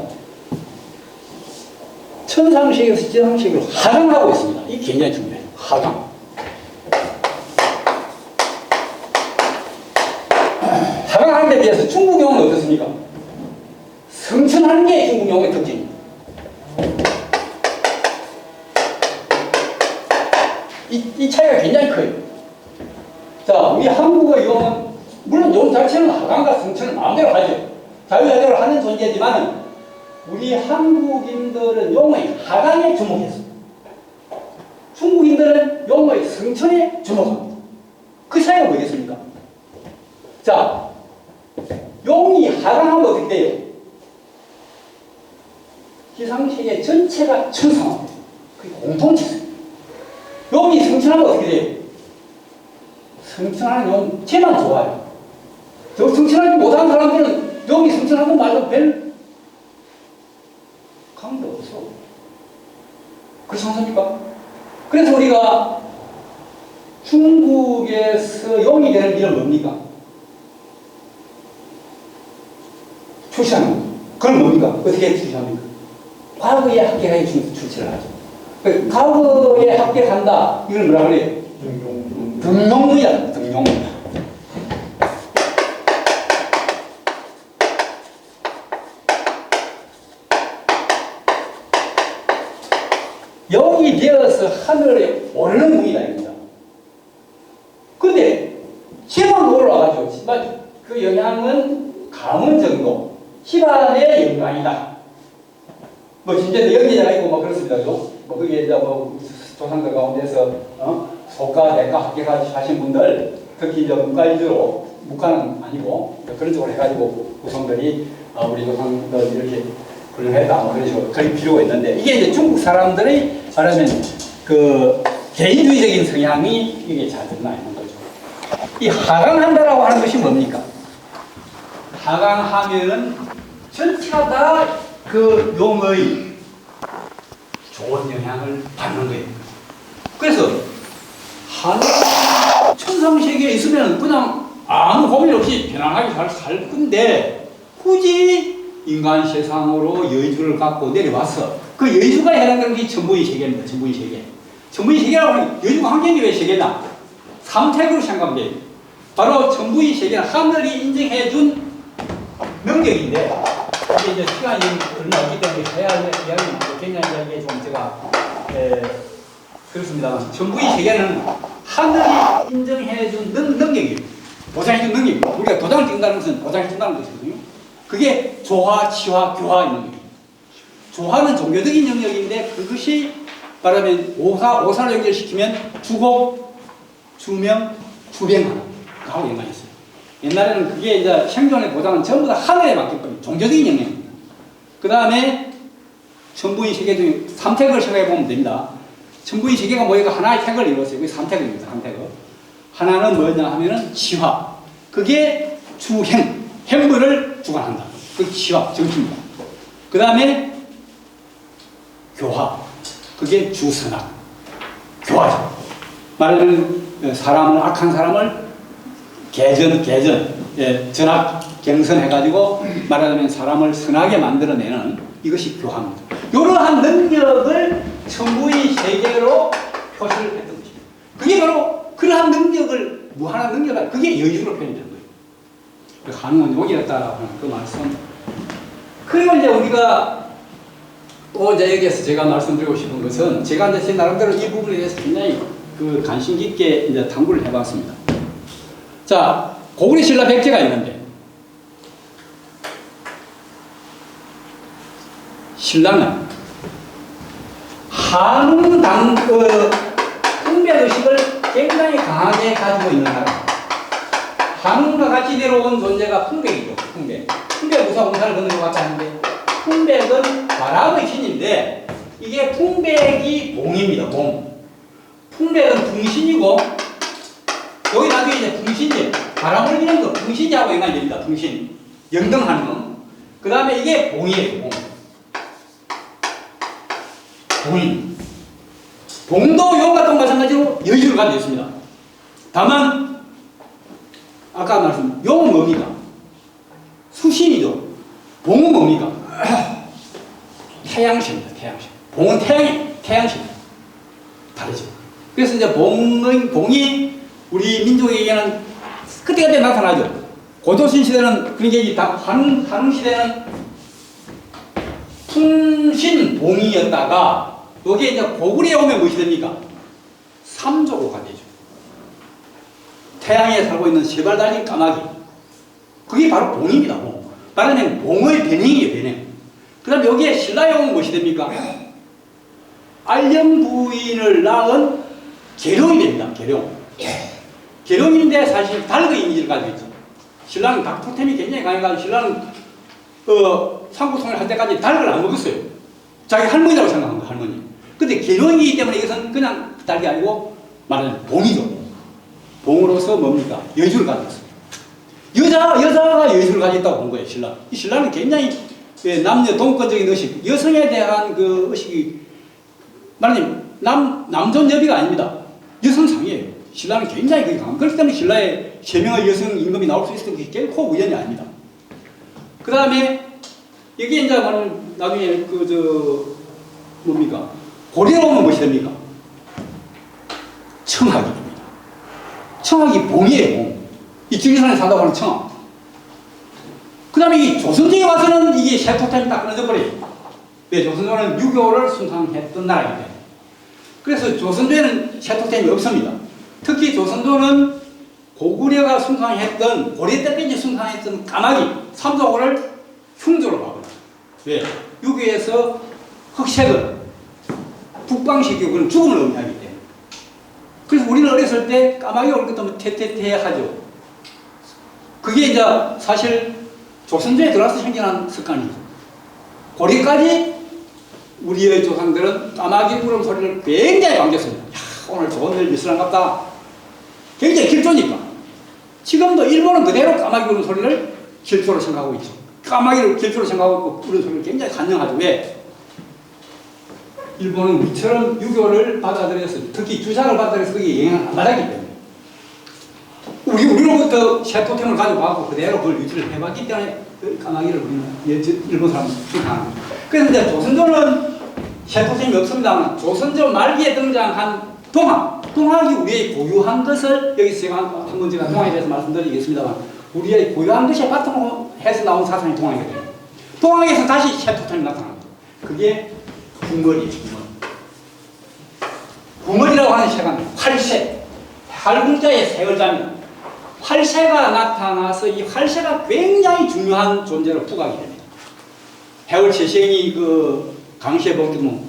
천상세계에서 지상세계로 하강하고 있습니다. 이게 굉장히 중요해요. 하강. 하강하는 데 비해서 중국 용은 어떻습니까? 성천하는 게 중국 용의 특징입니다. 이 차이가 굉장히 커요. 자, 우리 한국의 용은 물론 용 자체는 하강과 성천을 마음대로 하죠. 자유자재로 하는 존재지만 우리 한국인들은 용의 하강에 주목했습니다. 중국인들은 용의 성천에 주목합니다. 그 차이가 뭐겠습니까? 자, 용이 하강하면 어떻게 돼요? 기상세계 전체가 천상합니다. 그게 공통체입니다. 용이 성천하면 어떻게 돼요? 성천하는 용 쟤만 좋아요. 저 성천하지 못하는 사람들은 용이 성천하는 말도 별 감도 없어. 그렇지 않습니까? 그래서 우리가 중국에서 용이 되는 일은 뭡니까? 출시하는 거죠. 그건 뭡니까? 어떻게 출시합니까? 과거에 합격하게 출시를 하죠. 과거에 합격한다. 이걸 뭐라 그래요? 등용문이다. 등용문. 영이 되어서 하늘에 오르는 문이다 입니다. 근데 시만 올라가죠. 그 영향은 가문 정도, 집안의 영광이다. 뭐 진짜 연기자가 있고 뭐 그렇습니다. 뭐 그게 이제 뭐 조상들 가운데서 소가 내과 합격하신 분들, 특히 이제 문과 위주로, 문과는 아니고 그런 쪽으로 해가지고 구성들이 우리 조상들 이렇게 훌륭했다 뭐 그런 식으로 그릴 필요가 있는데, 이게 이제 중국 사람들의 말하면 그 개인주의적인 성향이 이게 잘 드러나 있는 거죠. 이 하강한다라고 하는 것이 뭡니까? 하강하면은 전체가 다 그 용의 좋은 영향을 받는 거예요. 그래서 천상세계에 있으면 그냥 아무 고민 없이 편안하게 살 건데, 굳이 인간 세상으로 여의주를 갖고 내려와서 그 여의주가 해당되는 게 천부의 세계입니다. 천부의 세계. 천부의 세계라고 하면 여의주가 한 개인데 왜 세계나? 삼택으로 생각하면 돼요. 바로 천부의 세계는 하늘이 인정해준 능력인데, 이게 이제 시간이 얼마 없기 때문에 해야 할 이야기는 굉장히 이게 좀 제가 그렇습니다만, 천부의 세계는 하늘이 인정해준 능력이에요. 보장해준 능력이에요. 우리가 도장을 찍는다는 것은 보장해준다는 것이거든요. 그게 조화, 치화, 교화 영역이에요. 조화는 종교적인 영역인데, 그것이 말하면 오사를 연결시키면 주곡, 주명, 주병하는 그하고 연관이 있어요. 옛날에는 그게 이제 생존의 보장은 전부 다 하늘에 맡겼거든요. 종교적인 영역입니다. 그 다음에 천부의 세계 중에 3택을 생각해 보면 됩니다. 천부의 세계가 뭐예요? 하나의 택을 이루었어요. 그게 3택입니다. 3택을. 하나는 뭐였냐 하면은 치화. 그게 주행, 행물을 주관한다. 그게 치화, 정치입니다. 그 다음에 교화. 그게 주선악. 교화죠. 말하자면 사람을, 악한 사람을 전악, 경선해가지고 말하자면 사람을 선하게 만들어내는 이것이 교화입니다. 이러한 능력을 천부의 세계로 표시를 했던 것입니다. 그게 바로 무한한 능력을, 그게 여유로 표현되는 거예요. 그 한웅은 용이었다라고 하는 그 말씀. 그리고 이제 우리가 또 이제 여기에서 제가 말씀드리고 싶은 것은, 제가 이제 제 나름대로 이 부분에 대해서 굉장히 그 관심 깊게 이제 탐구를 해봤습니다. 자, 고구려 신라 백제가 있는데, 신라는 한웅 풍배의식을 굉장히 강하게 가지고 있는 나라. 한웅과 같이 내려온 존재가 풍백이죠. 풍백 우사 공사를 걷는 것 같지 않은데, 풍백은 바람의 신인데, 이게 풍백이 봉입니다. 봉. 풍백은 풍신이고, 여기 나중에 이제 풍신이, 바람을 이는 거 풍신이하고 연관이 됩니다. 풍신. 영등하는 거. 그 다음에 이게 봉이에요. 봉. 봉인. 봉도 용과 또 마찬가지로 여유를 가지고 있습니다. 다만 아까 말씀 용은 뭡니까? 수신이죠. 봉은 뭡니까? 태양신입니다. 태양신. 봉은 태양신. 다르죠. 그래서 이제 봉이 우리 민족에게는 그때그때 나타나죠. 고조신 시대는 그러니까 한웅 시대는 풍신봉이었다가, 여기에 이제 고구려에 오면 무엇이 됩니까? 삼조로가 되죠. 태양에 살고 있는 세발 달린 까마귀. 그게 바로 봉입니다. 봉. 말하자면 봉의 변형이에요. 변형. 그 다음에 여기에 신라에 오면 무엇이 됩니까? 알령 부인을 낳은 계룡이 됩니다. 계룡. 계룡인데 사실 닭의 이미지를 가지고 있죠. 신라는 닭 토템이 굉장히 강해가지고, 신라는 삼국통일 할 때까지 닭을 안 먹었어요. 자기 할머니라고 생각한 거예요. 할머니. 근데 계룡이기 때문에 이것은 그냥 닭이 아니고 말하자면 봉이죠. 봉으로서 뭡니까? 여주를 가지고 있어요. 여자가 여주를 가지고 있다고 본 거예요. 신라. 이 신라는 굉장히 남녀 동권적인 의식, 여성에 대한 그 의식이 말하자면 남존여비가 아닙니다. 여성상이에요. 신라는 굉장히 그게 강합니다. 그렇기 때문에 신라에 3명의 여성 임금이 나올 수 있었던 게 결코 우연이 아닙니다. 그 다음에 여기 이제 나중에 뭡니까? 고려에 오면 무엇이 됩니까? 청학이 됩니다. 청학이 봉이에요. 봉. 이 지리산에 산다고 하는 청학. 그 다음에 이 조선제에 와서는 이게 쇠토템이 딱 끊어져 버려요. 왜? 조선조는 유교를 숭상했던 나라이기 때문에. 그래서 조선조에는 쇠토템이 없습니다. 특히 조선조는 고구려가 숭상했던, 고려 때까지 숭상했던 까마귀, 삼조고를 흉조로 봐버려요. 왜? 유교에서 흑색은 북방시키고 그런 죽음을 의미하기 때문에. 그래서 우리는 어렸을 때 까마귀 올 것도 태태태 하죠. 그게 이제 사실 조선조에 들어와서 생겨난 습관이죠. 고려까지 우리의 조상들은 까마귀 울음 소리를 굉장히 반겼습니다. 야, 오늘 좋은 일 미술한갑다. 굉장히 길조니까. 지금도 일본은 그대로 까마귀 울음 소리를 길조로 생각하고 있죠. 까마귀를 길조로 생각하고 울음 소리를 굉장히 간영하죠. 왜? 일본은 우리처럼 유교를 받아들여서, 특히 주작을 받아들여서 그게 영향을 안 받았기 때문에. 우리로부터 쇠토템을 가져가고 그대로 그걸 유지를 해봤기 때문에 까마귀를 우리는 일본 사람은 추상하는 거죠. 그래서 이제 조선조는 쇠토템이 없습니다만, 조선조 말기에 등장한 동학이 우리의 고유한 것을, 여기서 제가 한번 동학에 대해서 말씀드리겠습니다만, 우리의 고유한 것에 바탕으로 해서 나온 사상이 동학이거든요. 동학에서 다시 쇠토템이 나타납니다. 그게 궁궐이에요. 궁궐이라고 하는 새가 활새, 활궁자의 세 글자입니다. 활새가 나타나서 이 활새가 굉장히 중요한 존재로 부각이 됩니다. 해월 최시행이 강시에 보면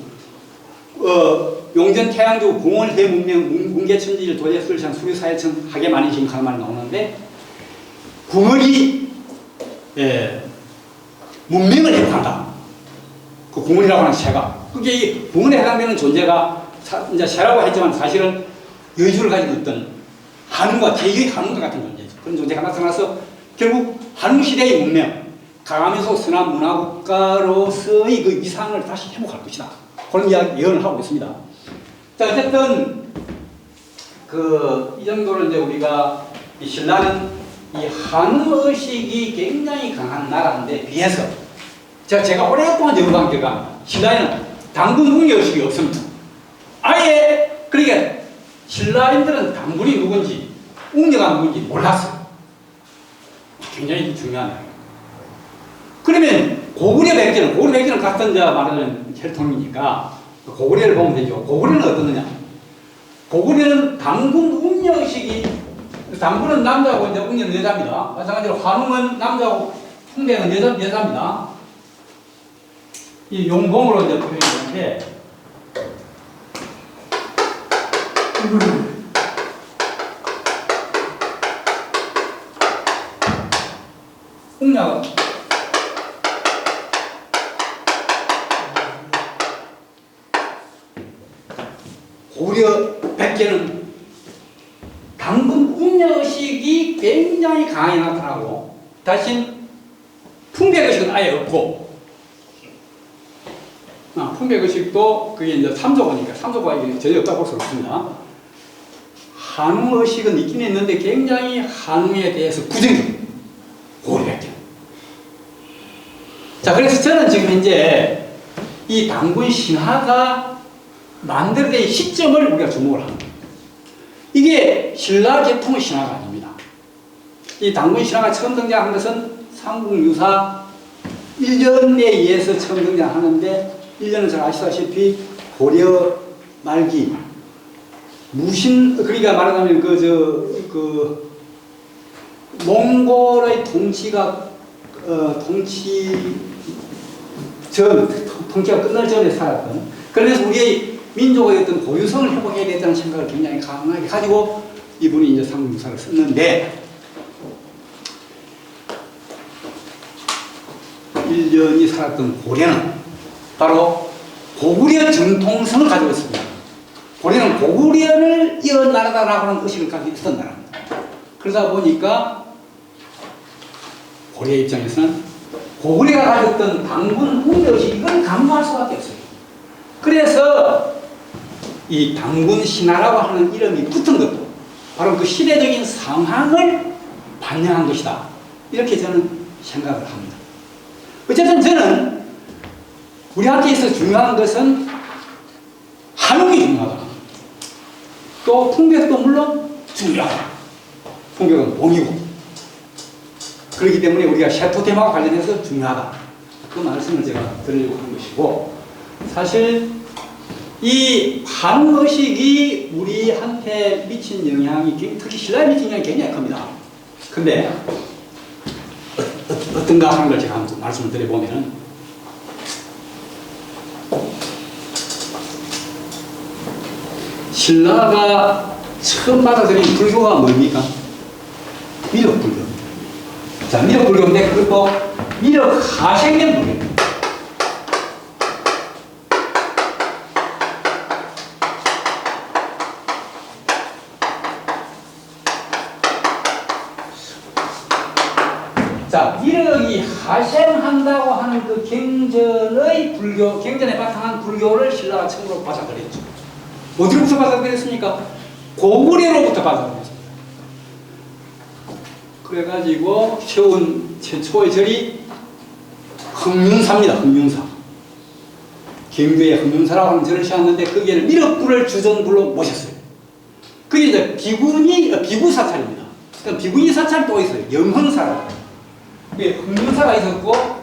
용전 태양조 공원 대문명 문계천지를 도예술상 수리사회청 하계만이신 가만이 나오는데, 궁궐이 문명을 해당한다. 그 궁궐이라고 하는 새가, 그게 이 궁궐에 해당되는 존재가 이제 새라고 했지만 사실은 여주를 가지고 있던 한웅과 제2의 한웅과 같은 존재죠. 그런 존재가 나타나서 결국 한웅 시대의 문명, 강하면서 선한 문화국가로서의 그 이상을 다시 회복할 것이다. 그런 이야기 예언을 하고 있습니다. 자, 어쨌든 이 정도로 이제 우리가 이 신라는 이 한웅 의식이 굉장히 강한 나라인데 비해서 제가 오랫동안 연구한 결과 신라에는 당군 의식이 없습니다. 아예 그러니까 신라인들은 당군이 누군지 웅녀가 누군지 몰랐어요. 굉장히 중요한 거예요. 그러면 고구려 백제는 같은 자 말하는 혈통이니까 고구려를 보면 되죠. 고구려는 어떠느냐? 고구려는 당군 웅녀의식이, 당군은 남자고 이제 웅녀는 여자입니다. 마찬가지로 환웅은 남자고 풍대는 여자입니다. 이 용봉으로 이제 표현되는데 웅녀가 고구려 백제는 당군 웅녀의식이 굉장히 강하게 나타나고 대신 풍백의식은 아예 없고, 풍백의식도 그게 이제 삼조고니까 삼조고가 전혀 없다고 볼 수 없습니다. 한웅의식은 있긴 있는데 굉장히 한웅에 대해서 부정적이에요. 고구려 백제. 자, 그래서 저는 지금 이제 이 당군 신화가 만들어진 시점을 우리가 주목을 합니다. 이게 신라 계통의 신화가 아닙니다. 이 당군 신화가 처음 등장한 것은 삼국유사 1년에 의해서 처음 등장하는데, 1년은 잘 아시다시피 고려 말기 무신, 그러니까 말하자면 몽골의 통치가 통치가 끝날 전에 살았던, 그래서 우리의 민족의 어떤 고유성을 회복해야 되다는 생각을 굉장히 강하게 가지고 이분이 이제 삼국유사를 썼는데, 1년이 살았던 고려는 바로 고구려 정통성을 가지고 있습니다. 고려는 고구려를 이은 나라다라고 하는 의식을 가지고 있었던 나라입니다. 그러다 보니까 고려 입장에서는 고구려가 가졌던 당군 웅녀의식, 이건 강조할 수밖에 없어요. 그래서 이 당군 신화라고 하는 이름이 붙은 것도 바로 그 시대적인 상황을 반영한 것이다, 이렇게 저는 생각을 합니다. 어쨌든 저는 우리한테 있어서 중요한 것은 한웅이 중요하다. 또 풍백도 물론 중요하다. 풍백은 봉이고. 그렇기 때문에 우리가 셰토템하고 관련해서 중요하다. 그 말씀을 제가 드리려고 하는 것이고, 사실 이 한웅의식이 우리한테 미친 영향이, 특히 신라에 미친 영향이 굉장히 큽니다. 근데 어떤가 하는 걸 제가 한번 말씀을 드려보면은, 신라가 처음 받아들인 불교가 뭡니까? 미륵불교. 자, 미륵불교인데 그것도 미륵하생경 불교입니다. 자, 미륵이 하생한다고 하는 그 경전의 불교, 경전에 바탕한 불교를 신라가 처음으로 받아들였죠. 어디로부터 받아들였습니까? 고구려로부터 받아들였습니다. 그래가지고 세운 최초의 절이 흥륜사입니다. 흥륜사. 경주의 흥륜사라고 하는 절을 세웠는데 거기에는 미륵불을 주전불로 모셨어요. 그게 이제 비구 사찰입니다. 그러니까 비구니 사찰이 또 있어요. 영흥사라고. 흥륜사가 있었고,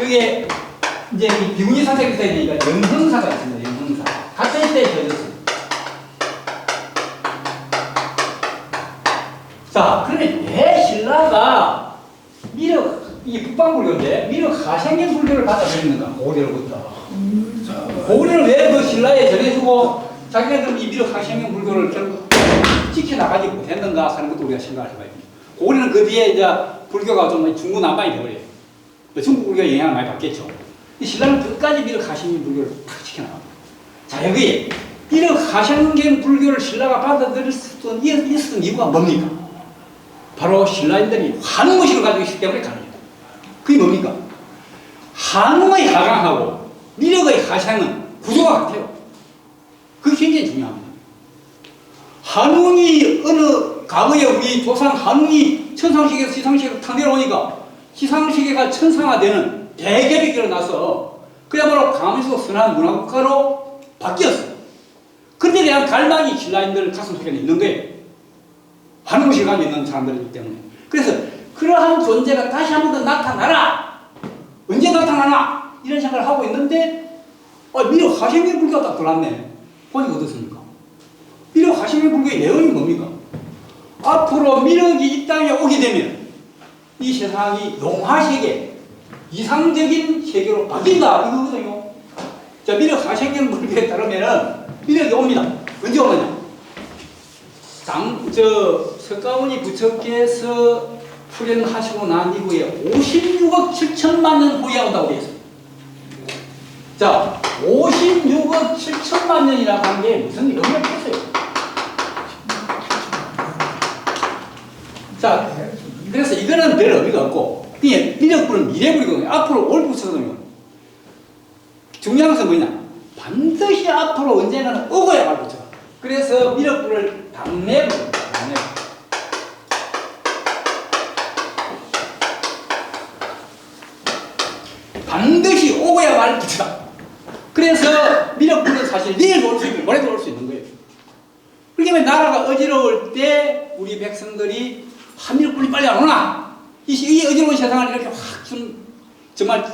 여기에 이제 이 비구니 사찰이 있어야 되니까 영흥사가 있습니다. 영흥사. 같은 시대에 펴졌습니다. 자, 그러면 왜 신라가 이 북방불교인데 미륵하생경 불교를 받아들였는가? 고구려로부터. 고구려는 왜 그 신라에 전해주고 자기네들은 이 미륵하생경 불교를 결국 지켜나가지 못했는가 하는 것도 우리가 생각할 수가 있습니다. 고구려는 그 뒤에 이제 불교가 좀 중구난방이 되어버려요. 중국 불교의 영향을 많이 받겠죠. 신라는 끝까지 미륵하생경 불교를 탁 지켜나갑니다. 자, 여기 미륵하생경 불교를 신라가 받아들일 수 있었던 이유가 뭡니까? 바로 신라인들이 한웅의식을 가지고 있기 때문에 가능해요. 그게 뭡니까? 한웅의 하강하고 미륵의 하생은 구조가 같아요. 그게 굉장히 중요합니다. 한웅이 어느 과거에 우리 조상 한웅이 천상시계에서 시상시계로 탁 내려오니까 시상시계가 천상화되는 대개벽이 일어나서 그야말로 강함에서 선한 문화국가로 바뀌었어요. 그런데 대한 갈망이 신라인들 가슴속에 있는 거예요. 한국식을 가지고 있는 사람들이기 때문에. 그래서 그러한 존재가 다시 한 번 더 나타나라! 언제 나타나나? 이런 생각을 하고 있는데 미륵 하생의 불교가 딱 들어왔네. 보니까 어떻습니까? 미륵 하생의 불교의 내용이 뭡니까? 앞으로 미륵이 이 땅에 오게 되면 이 세상이 용화세계, 이상적인 세계로 바뀐다. 이거거든요. 자, 미륵 하생의 불교에 따르면은 미륵이 옵니다. 언제 오느냐? 석가모니 부처께서 출연하시고 난 이후에 56억 7천만 년 후에 온다고 되어 있습니다. 자, 56억 7천만 년이라고 하는 게 무슨 의미가 있겠어요? 자, 그래서 이거는 별 의미가 없고, 그냥 미륵불은 미래불이거든요. 앞으로 올 부처거든요. 중요한 것은 뭐냐? 반드시 앞으로 언젠가는 오고야 말 부처. 그래서 미륵불을 당내불. 반드시 오고야 말 부처다. 그래서 미륵불은 사실 내일도 올 수 있고 모레도 올 수 있는 거예요. 그렇게 나라가 어지러울 때 우리 백성들이 미륵불이 빨리 안 오나? 이 어지러운 세상을 이렇게 확 좀 정말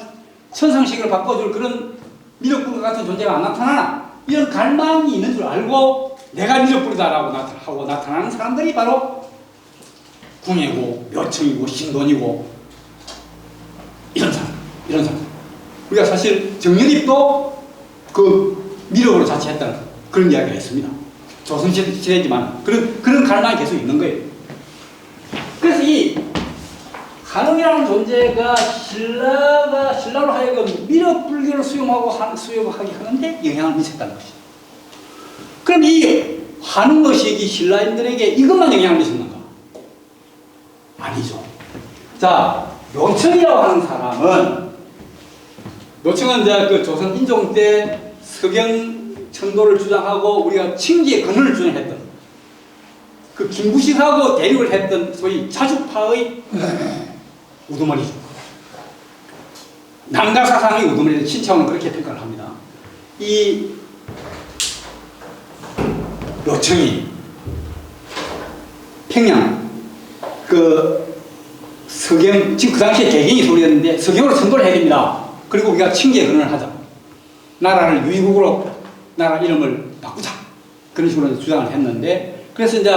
천상세계로 바꿔줄 그런 미륵불 같은 존재가 안 나타나나? 이런 갈망이 있는 줄 알고 내가 미륵불이다라고 나타나는 사람들이 바로 궁예고 묘청이고 신돈이고 이런 사람. 우리가 사실 정연입도 그 미륵으로 자처했다는 그런 이야기가 있습니다. 조선시대지만 그런 갈망이 계속 있는 거예요. 그래서 이 한웅이라는 존재가 신라로 하여금 미륵불교를 수용하게 하는데 영향을 미쳤다는 것이죠. 그럼 이 한웅의식이 신라인들에게 이것만 영향을 미쳤는가? 아니죠. 자, 노청이라고 하는 사람은 노청은 이제 그 조선 인종 때 서경 천도를 주장하고 우리가 칭지의 근원을 주장했던 그 김구식하고 대립을 했던 소위 자주파의 우두머리죠. 남가사상의 우두머리죠. 신청은 그렇게 평가를 합니다. 이 노청이 평양 그 서경 지금 그 당시에 개경이 소리였는데 서경으로 천도를 해야 됩니다. 그리고 우리가 칭지의 근원을 하자. 나라를 유의국으로 나라 이름을 바꾸자. 그런 식으로 주장을 했는데 그래서 이제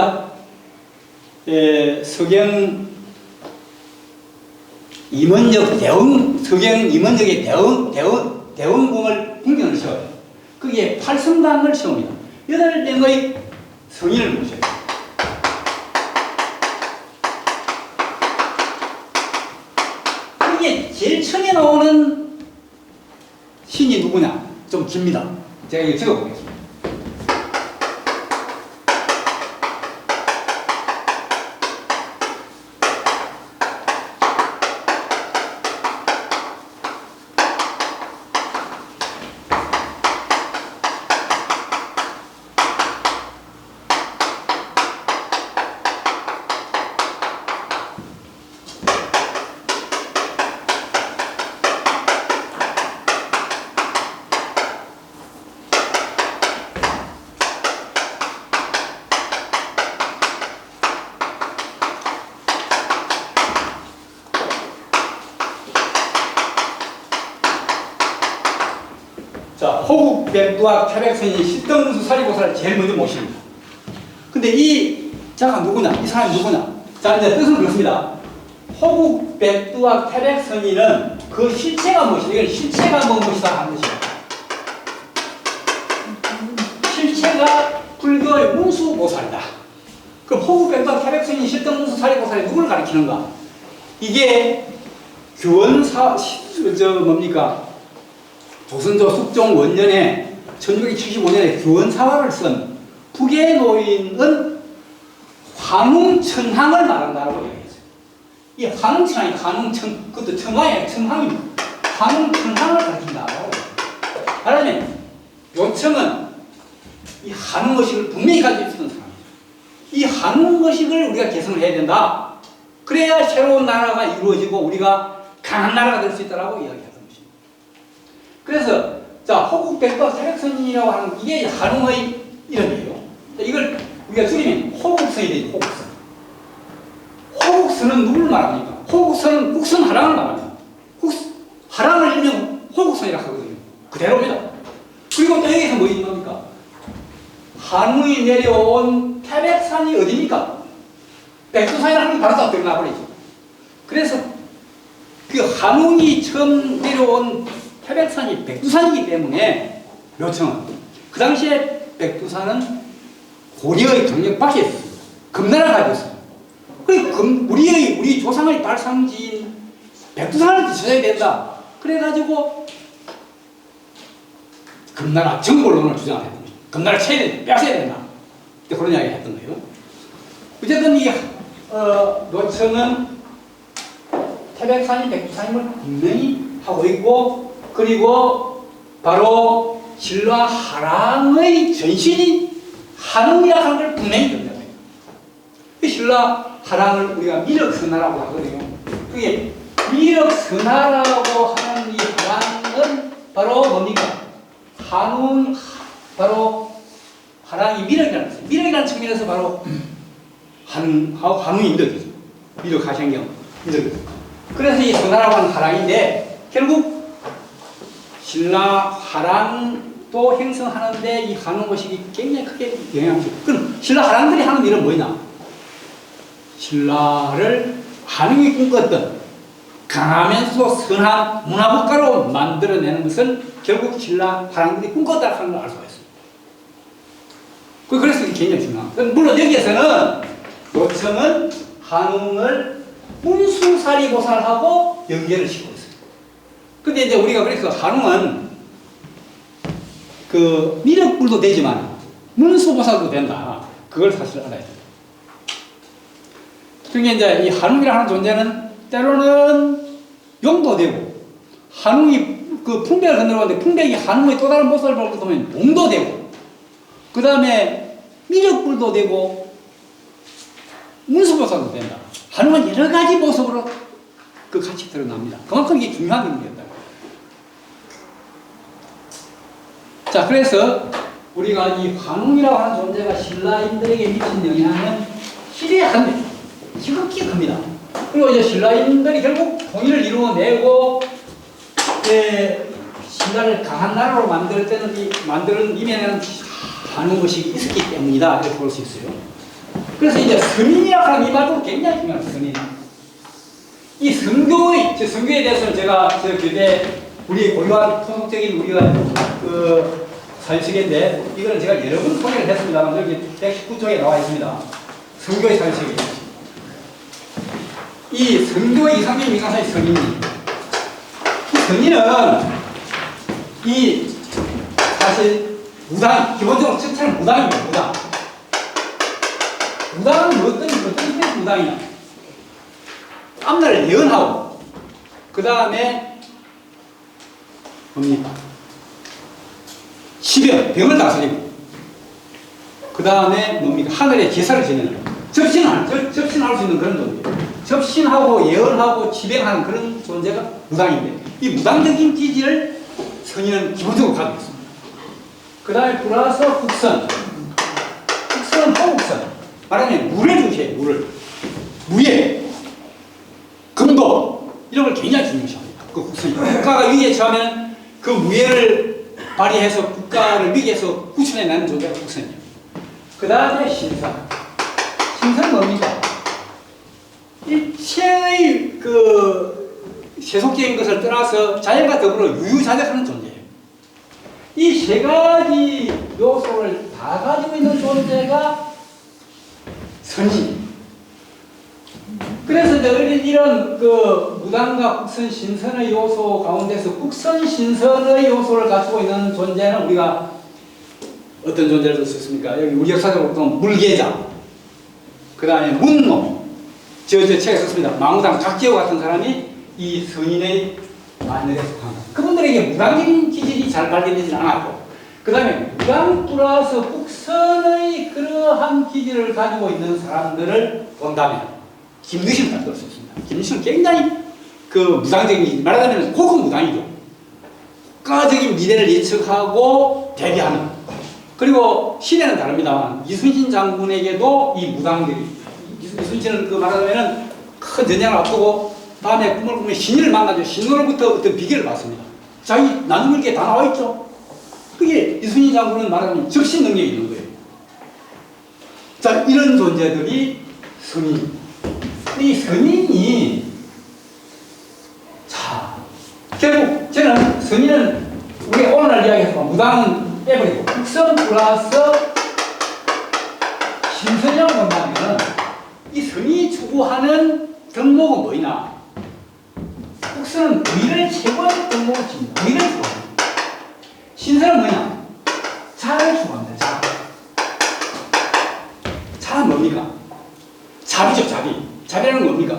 서경 임원적의 대원궁을 궁전을 세워요. 거기에 8성당을 세웁니다. 8명의 성인을 모셔요. 거기에 제일 처음에 나오는 신이 누구냐? 좀 깁니다. 제가 이거 적어보겠습니다. 자, 호국백두학 태백선이 실등문수 사리고사를 제일 먼저 모십니다. 근데 이 자가 누구냐? 이 사람이 누구냐? 자, 이제 뜻은 그렇습니다. 호국백두학 태백선이는 그 실체가 무엇이다? 이건 실체가 무엇이다 하는 것이다. 실체가 불교의 문수보살이다. 그럼 호국백두학 태백선이 실등문수 사리고사에 누구를 가리키는가? 이게 교원사, 조선조 숙종 원년에 1675년에 교원사화를 쓴 북의 노인은 환웅천항을 말한다고 얘기했어요. 이 환웅천항이 환웅천, 그것도 천황이 천황입니다. 환웅천항을 가르친다고. 말하자면 요청은 이 한웅의식을 분명히 가지고 있었던 사람이죠. 이 한웅의식을 우리가 개선을 해야 된다. 그래야 새로운 나라가 이루어지고 우리가 강한 나라가 될 수 있다고 이야기합니다. 그래서 자 호국백과 태백선이라고 하는 이게 한웅의 이름이에요. 이걸 우리가 줄이면 호국선이 되죠. 호국선. 호국선은 누구를 말합니까? 호국선은 국선하랑을 말합니다. 하랑을 일명 호국선이라고 하거든요. 그대로입니다. 그리고 또 여기서 뭐 있습니까? 한웅이 내려온 태백산이 어디입니까? 백두산이라는 게 바로 딱 들어나버리죠. 그래서 그 한웅이 처음 내려온 태백산이 백두산이기 때문에 묘청은 그 당시에 백두산은 고려의 강력 밖에 있었습니다. 금나라가 가지고 있습니다. 그리고 우리 조상의 발상지인 백두산을 지켜야 된다. 그래가지고 금나라 정벌론을 주장했던 거예요. 금나라 쳐야 된다, 뺏어야 된다. 그런 이야기 했던 거예요. 어쨌든 이 노청은 태백산이 백두산임을 분명히 하고 있고, 그리고 바로 신라 하랑의 전신이 한웅이라고 하는 걸 분명히 된다고요. 신라 하랑을 우리가 미륵선하라고 하거든요. 그게 미륵선하라고 하는 이 하랑은 바로 뭡니까? 한웅, 바로 하랑이 미륵이라는 거죠. 미륵이라는 측면에서 바로 한웅이 미륵이죠. 미륵 하생경 미륵이죠. 그래서 이 선하라고 하는 하랑인데, 결국 신라 하랑도 형성하는데 이 한웅의식이 굉장히 크게 영향을 줍니다. 그럼 신라 하랑들이 하는 일은 뭐냐? 신라를 한웅이 꿈꿨던 강하면서도 선한 문화국가로 만들어내는 것을 결국 신라 하랑들이 꿈꿨다는 걸 알 수가 있습니다. 그래서 이게 굉장히 중요합니다. 물론 여기에서는 노청은 한웅을 문수살이 보살하고 연결을 시키고 있습니다. 근데 이제 우리가 그래서 한웅은 그 미륵불도 되지만 문수보살도 된다. 그걸 사실 알아야 돼요. 그러니까 이제 이 한웅이라는 존재는 때로는 용도 되고, 한웅이 그 풍백을 건드려봤는데 풍백이 한웅의 또 다른 모습을 보면 용도 되고, 그 다음에 미륵불도 되고, 문수보살도 된다. 한웅은 여러 가지 모습으로 그 같이 드러납니다. 그만큼 이게 중요한 의미였다. 자, 그래서 우리가 이 한웅이라고 하는 존재가 신라인들에게 미친 영향은 희대합니다. 지극히 큽니다. 그리고 이제 신라인들이 결국 통일을 이루어내고, 신라를 강한 나라로 만들 때는 만드는 이면에는 한웅의식이 있었기 때문이다. 이렇게 볼 수 있어요. 그래서 이제 선인이라고 하는 이 말도 굉장히 중요합니다. 선인. 이 선교에 대해서는 제가 저 교대 우리 고유한 통속적인 우리가 그 사유책인데, 이거는 제가 여러 번 소개를 했습니다만 여기 119쪽에 나와 있습니다. 선교의 사유책이. 이 선교의 이상민 민간사의 선인이. 이 선인은 이 사실 무당, 기본적으로 첫째는 무당입니다. 무당. 무당은 어떤 뜻의 무당이냐? 앞날을 예언하고, 그 다음에 뭡니까? 병을 다스리고, 그 다음에 뭡니까? 하늘에 제사를 지내는, 접신할 수 있는 그런 존재. 접신하고 예언하고 지배하는 그런 존재가 무당인데, 이 무당적인 기질을 선인은 기본적으로 가지고 있습니다. 그 다음에 플러스 국선. 국선은 호국선. 말하면 물을 중시해요. 물을. 무예, 금도 이런 걸 굉장히 중요시합니다. 그 국선이. 국가가 위기에 처하면 그 무예를 발휘해서 국가를 위기에서 구출해내는 존재가 국선이에요. 그 다음에 신선. 신선은 뭡니까? 일체의 그 세속적인 것을 떠나서 자연과 더불어 유유자적하는 존재예요. 이 세 가지 요소를 다 가지고 있는 존재가 선인. 그래서 이런 그 무당과 국선, 신선의 요소 가운데서 국선, 신선의 요소를 갖추고 있는 존재는 우리가 어떤 존재를 썼습니까? 여기 우리 역사적으로 보면 물계자, 그 다음에 문노, 저 책에 썼습니다. 망우당 각지호 같은 사람이 이 선인의 만열에 속합니다. 그분들에게 무당적인 기질이 잘 발견되지 않았고, 그 다음에 무당 플러스 국선의 그러한 기질을 가지고 있는 사람들을 본다면 김유신을 딱 볼 수 있습니다. 김유신은 굉장히 그 무당적인, 말하자면 고급 무당이죠. 국가적인 미래를 예측하고 대비하는. 그리고 시대는 다릅니다만 이순신 장군에게도 이 무당들이, 이순신은 그 말하자면은 큰 전쟁을 앞두고 밤에 꿈을 꾸면 신인을 만나죠. 신으로부터 어떤 비결을 받습니다. 자기 나눔을 게 다 나와 있죠. 그게 이순신 장군은 말하자면 적신 능력이 있는 거예요. 자, 이런 존재들이 선인. 이 선인이, 자, 결국 저는 선인은 우리 오늘날 이야기해서 무당은 빼버리고 국선 플러스 신선이라고 본다면 이 선인이 추구하는 덕목은 뭐냐? 국선은 의를 최고의 덕목을 칩니다. 의를 추구합니다. 신선은 뭐냐? 자를 추구합니다. 자. 자는 뭡니까? 자비죠, 자비. 자비라는 뭡니까?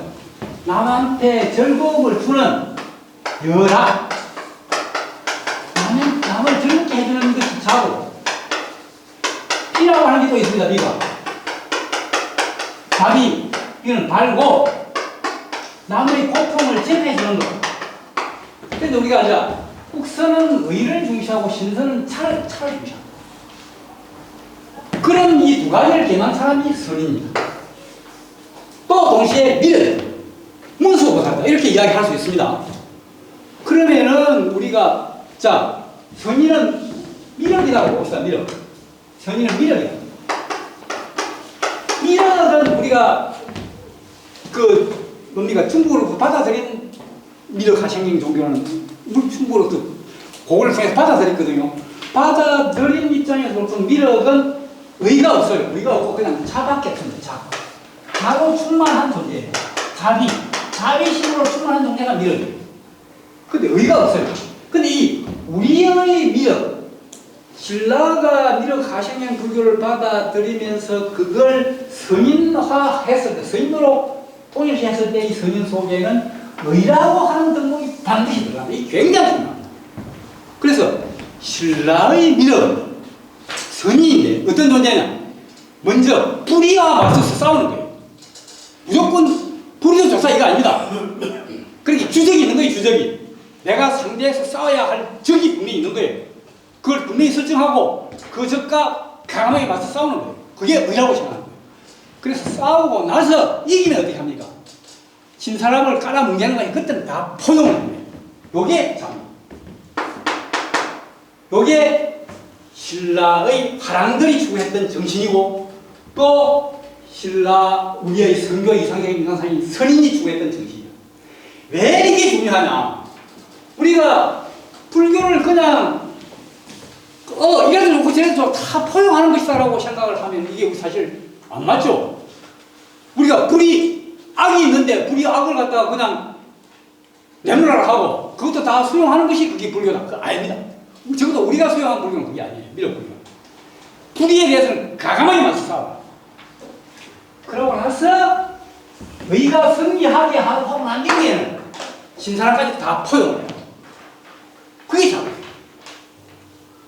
남한테 즐거움을 주는 열악. 남을 즐겁게 해주는 것이 자고. 비라고 하는 게 또 있습니다, 비가. 자비. 이거는 발고, 남의 고통을 제패해주는 것. 그런데 우리가 이제 국선은 의를 중시하고 신선은 차를 중시합니다. 그런 이 두 가지를 겸한 사람이 선입니다. 또 동시에 미련, 문수보살이다 이렇게 이야기할 수 있습니다. 그러면은 우리가 자 선인은 미력이라고 봅시다. 미력. 선인은 미력이다. 미력은 우리가 그 뭡니까 중국으로 받아들인 미력 하생경 종교는 중국으로 그 고구를 통해서 받아들였거든요. 받아들인 입장에서 미력은 의가 없어요. 의가 없고 그냥 자밖에 없습니다. 자. 자로 충만한 존재예요. 자비심으로 충만한 존재가 미력이에요. 근데 의가 없어요. 근데 이 우리의 미력, 신라가 미력 하생형 불교를 받아들이면서 그걸 선인화했을 때, 선인으로 통일시했을 때 이 선인 속에는 의라고 하는 덕목이 반드시 들어갑니다. 이게 굉장히 중요합니다. 그래서 신라의 미력은 선인인데 어떤 존재냐? 먼저 불의와 맞서서 싸우는 거예요. 무조건 불의적 조사 이거 아닙니다. 그러니까 주적이 있는 거예요, 주적이. 내가 상대에서 싸워야 할 적이 분명히 있는 거예요. 그걸 분명히 설정하고 그 적과 강하게 맞서 싸우는 거예요. 그게 의라고 생각하는 거예요. 그래서 싸우고 나서 이기면 어떻게 합니까? 진 사람을 깔아뭉개는 거예요. 그때는 다 포용을 하는 거예요. 요게 참. 요게 신라의 화랑들이 추구했던 정신이고 또 신라 우리의 선교 이상적인 인간상인 선인이 추구했던 정신이에요. 왜 이게 중요하냐? 우리가 불교를 그냥 이래도 좋고 저래도 좋고 다 포용하는 것이다라고 생각을 하면 이게 사실 안 맞죠? 우리가 악이 있는데 악을 갖다가 그냥 내놓으라 하고 그것도 다 수용하는 것이 그게 불교다. 그거 아닙니다. 적어도 우리가 수용한 불교는 그게 아니에요. 미륵 불교. 불의에 대해서는 과감하게 맞서 싸워. 그러고 나서 의가 승리하게 하고 난 뒤에는 신사람까지 다 포용을 해요. 그게 참.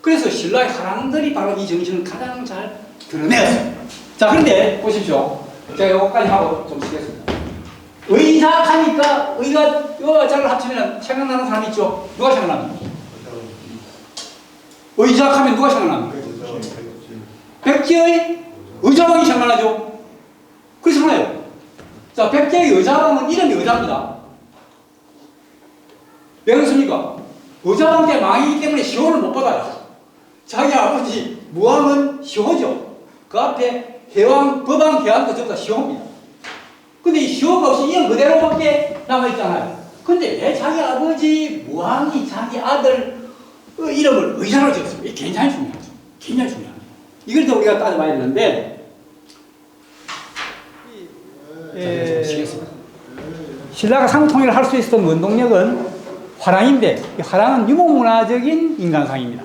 그래서 신라의 화랑들이 바로 이 정신을 가장 잘 드러내었어요. 자, 그런데 보십시오. 제가 이거까지 하고 좀 쉬겠습니다. 의자하니까 의가 여자를 합치면 생각나는 사람 있죠? 누가 생각납니까? 의자하면 누가 생각납니까? 백제의 의자왕이 생각나죠? 그래서 하나요. 자, 백제의 의자왕은 이름이 의자입니다. 왜 그렇습니까? 의자왕 때 망이기 때문에 시호를 못 받아요. 자기 아버지 무왕은 시호죠. 그 앞에 해왕, 법왕, 해왕도 전부 다 시호입니다. 근데 이 시호가 없이 이름 그대로밖에 남아있잖아요. 근데 왜 자기 아버지 무왕이 자기 아들 이름을 의자로 지었습니까? 이게 굉장히 중요하죠. 굉장히 중요합니다. 이걸 또 우리가 따져봐야 되는데, 신라가 상통일을 할 수 있었던 원동력은 화랑인데, 이 화랑은 유목문화적인 인간상입니다.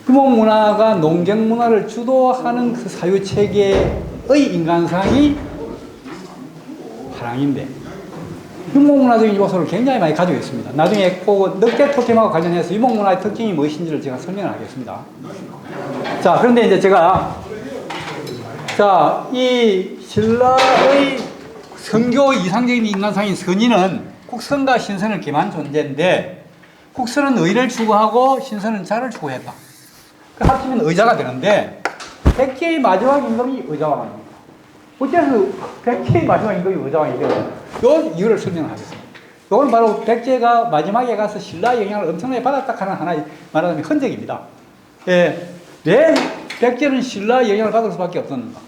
유목문화가 농경문화를 주도하는 그 사유체계의 인간상이 화랑인데, 유목문화적인 요소를 굉장히 많이 가지고 있습니다. 나중에 꼭 늑대 토템하고 관련해서 유목문화의 특징이 무엇인지를 제가 설명을 하겠습니다. 자, 그런데 이제 제가 이 신라의 선교 이상적인 인간상인 선인은 국선과 신선을 기만 존재인데 국선은 의를 추구하고 신선은 자를 추구했다. 합치면 의자가 되는데 백제의 마지막 임금이 의자왕입니다. 어째서 백제의 마지막 임금이 의자왕이래요? 요 이유를 설명하겠습니다. 이건 바로 백제가 마지막에 가서 신라 영향을 엄청나게 받았다 하는 하나의 말하자면 흔적입니다. 예, 왜 백제는 신라 영향을 받을 수밖에 없었는가?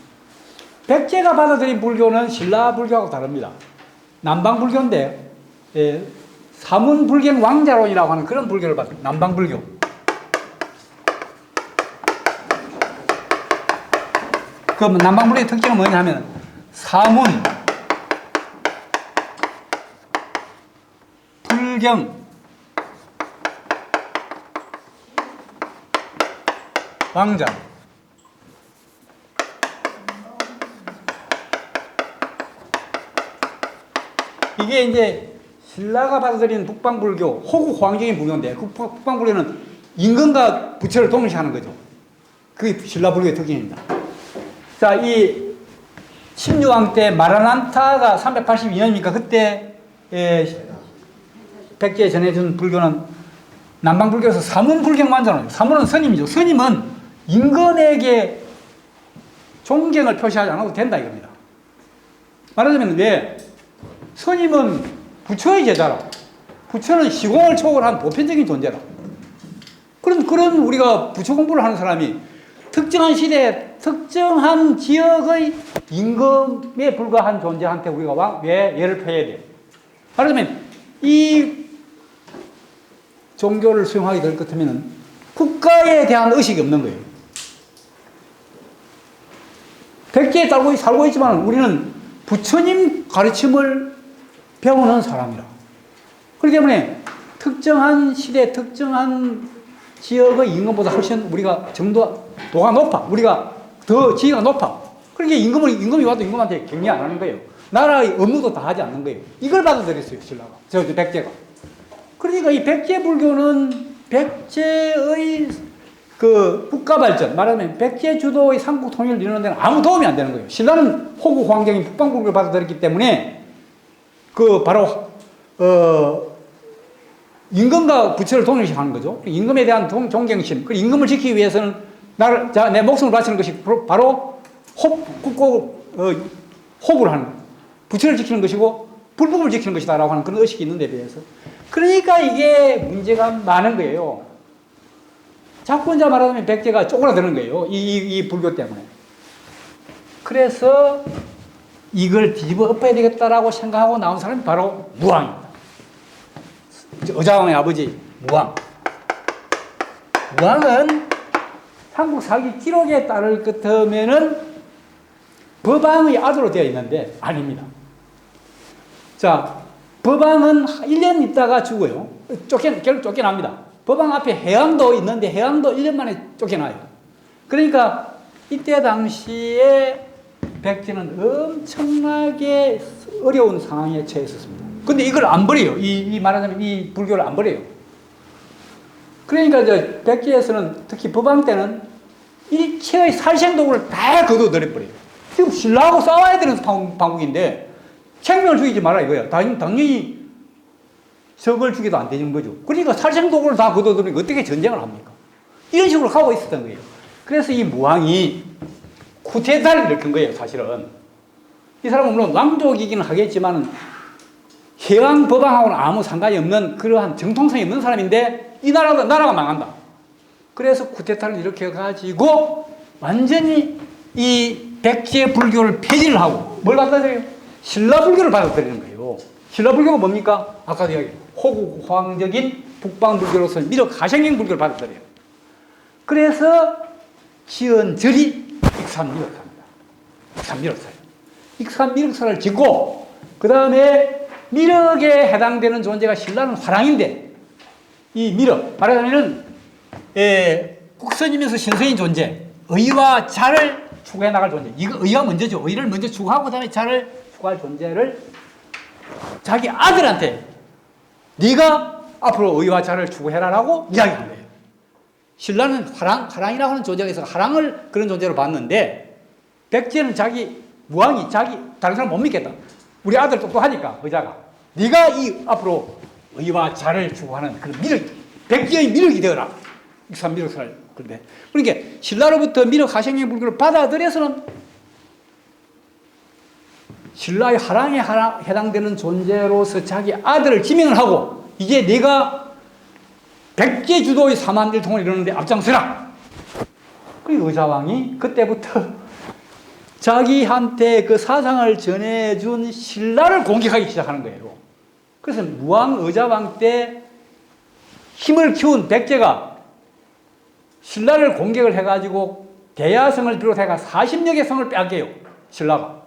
백제가 받아들인 불교는 신라 불교하고 다릅니다. 남방 불교인데 예, 사문불경 왕자론이라고 하는 그런 불교를 받습니다. 남방 불교. 그 남방 불교의 특징은 뭐냐면 사문, 불경, 왕자. 이게 이제 신라가 받아들인 북방불교, 호국호황적인 불교인데 그 북방불교는 임금과 부처를 동일시하는 거죠. 그게 신라불교의 특징입니다. 자, 이 신유왕 때 마라난타가 382년이니까 그때 백제에 전해준 불교는 남방불교에서 사문불경만자는 사문은 스님이죠. 스님은 임금에게 존경을 표시하지 않아도 된다 이겁니다. 말하자면 왜? 스님은 부처의 제자라. 부처는 시공을 초월한 보편적인 존재라. 그런 우리가 부처 공부를 하는 사람이 특정한 시대에 특정한 지역의 임금에 불과한 존재한테 우리가 왜 예를 펴야 돼? 말하자면 이 종교를 수용하게 될 것 같으면 국가에 대한 의식이 없는 거예요. 백제에 살고 있지만 우리는 부처님 가르침을 배우는 사람이라. 그렇기 때문에 특정한 시대, 특정한 지역의 임금보다 훨씬 우리가 도가 높아. 우리가 더 지위가 높아. 그러니까 임금이 와도 임금한테 격려 안 하는 거예요. 나라의 업무도 다 하지 않는 거예요. 이걸 받아들였어요, 신라가. 백제가. 그러니까 이 백제 불교는 백제의 그 국가 발전, 말하면 백제 주도의 삼국 통일을 이루는 데는 아무 도움이 안 되는 거예요. 신라는 호국호황적인 북방불교를 받아들였기 때문에 그 바로 임금과 부처를 동일시하는 거죠. 임금에 대한 존경심, 그리고 임금을 지키기 위해서는 내 목숨을 바치는 것이 바로 호구를 하는 거예요. 부처를 지키는 것이고 불법을 지키는 것이다라고 하는 그런 의식이 있는 데 비해서. 그러니까 이게 문제가 많은 거예요. 자꾸 혼자 말하자면 백제가 쪼그라드는 거예요. 이 불교 때문에. 그래서 이걸 뒤집어 엎어야 되겠다라고 생각하고 나온 사람이 바로 무왕입니다. 의자왕의 아버지 무왕. 무왕은 한국 사기 기록에 따를 것 같으면은 법왕의 아들로 되어 있는데 아닙니다. 자, 법왕은 1년 있다가 죽어요. 결국 쫓겨납니다. 법왕 앞에 해왕도 있는데 해왕도 1년 만에 쫓겨나요. 그러니까 이때 당시에 백제는 엄청나게 어려운 상황에 처했었습니다. 근데 이걸 안 버려요. 말하자면 이 불교를 안 버려요. 그러니까 백제에서는 특히 법왕 때는 일체의 살생도구를 다 거둬들여버려요. 지금 신라하고 싸워야 되는 방국인데 생명을 죽이지 마라 이거야. 당연히 적을 죽여도 안 되는 거죠. 그러니까 살생도구를 다 거둬들이니까 어떻게 전쟁을 합니까? 이런 식으로 가고 있었던 거예요. 그래서 이 무왕이 쿠데타를 일으킨 거예요, 사실은. 이 사람은 물론 왕족이기는 하겠지만 해왕 법왕하고는 아무 상관이 없는 그러한 정통성이 없는 사람인데 이 나라가 망한다. 그래서 쿠데타를 일으켜가지고 완전히 이 백제 불교를 폐지를 하고 뭘 받아들여요? 신라 불교를 받아들이는 거예요. 신라 불교가 뭡니까? 아까도 이야기 호국호황적인 북방 불교로서 미륵하생경 불교를 받아들여요. 그래서 지은 절이 익산미륵사입니다. 익산미륵사예요. 익산미륵사를 짓고 그 다음에 미륵에 해당되는 존재가 신라는 화랑인데 이 미륵 말하자면은 국선이면서 신선인 존재, 의와 자를 추구해 나갈 존재. 이거 의가 먼저죠. 의를 먼저 추구하고 그다음에 자를 추구할 존재를 자기 아들한테 네가 앞으로 의와 자를 추구해라라고 이야기한 거예요. 신라는 화랑이라고 하는 존재가 있어서 화랑을 그런 존재로 봤는데 백제는 무왕이 다른 사람 못 믿겠다. 우리 아들 똑똑하니까 의자가 네가 이 앞으로 의와 자를 추구하는 그런 백제의 미륵이 되어라. 익산 미륵설. 그런데 그러니까 신라로부터 미륵 하생의 불교를 받아들여서는 신라의 하랑에 해당되는 존재로서 자기 아들을 지명을 하고 이제 네가 백제 주도의 사만일통을 이루는데 앞장서라. 그 의자왕이 그때부터 자기한테 그 사상을 전해준 신라를 공격하기 시작하는 거예요. 그래서 무왕 의자왕 때 힘을 키운 백제가 신라를 공격을 해가지고 대야성을 비롯해가 40여 개 성을 빼앗겨요. 신라가.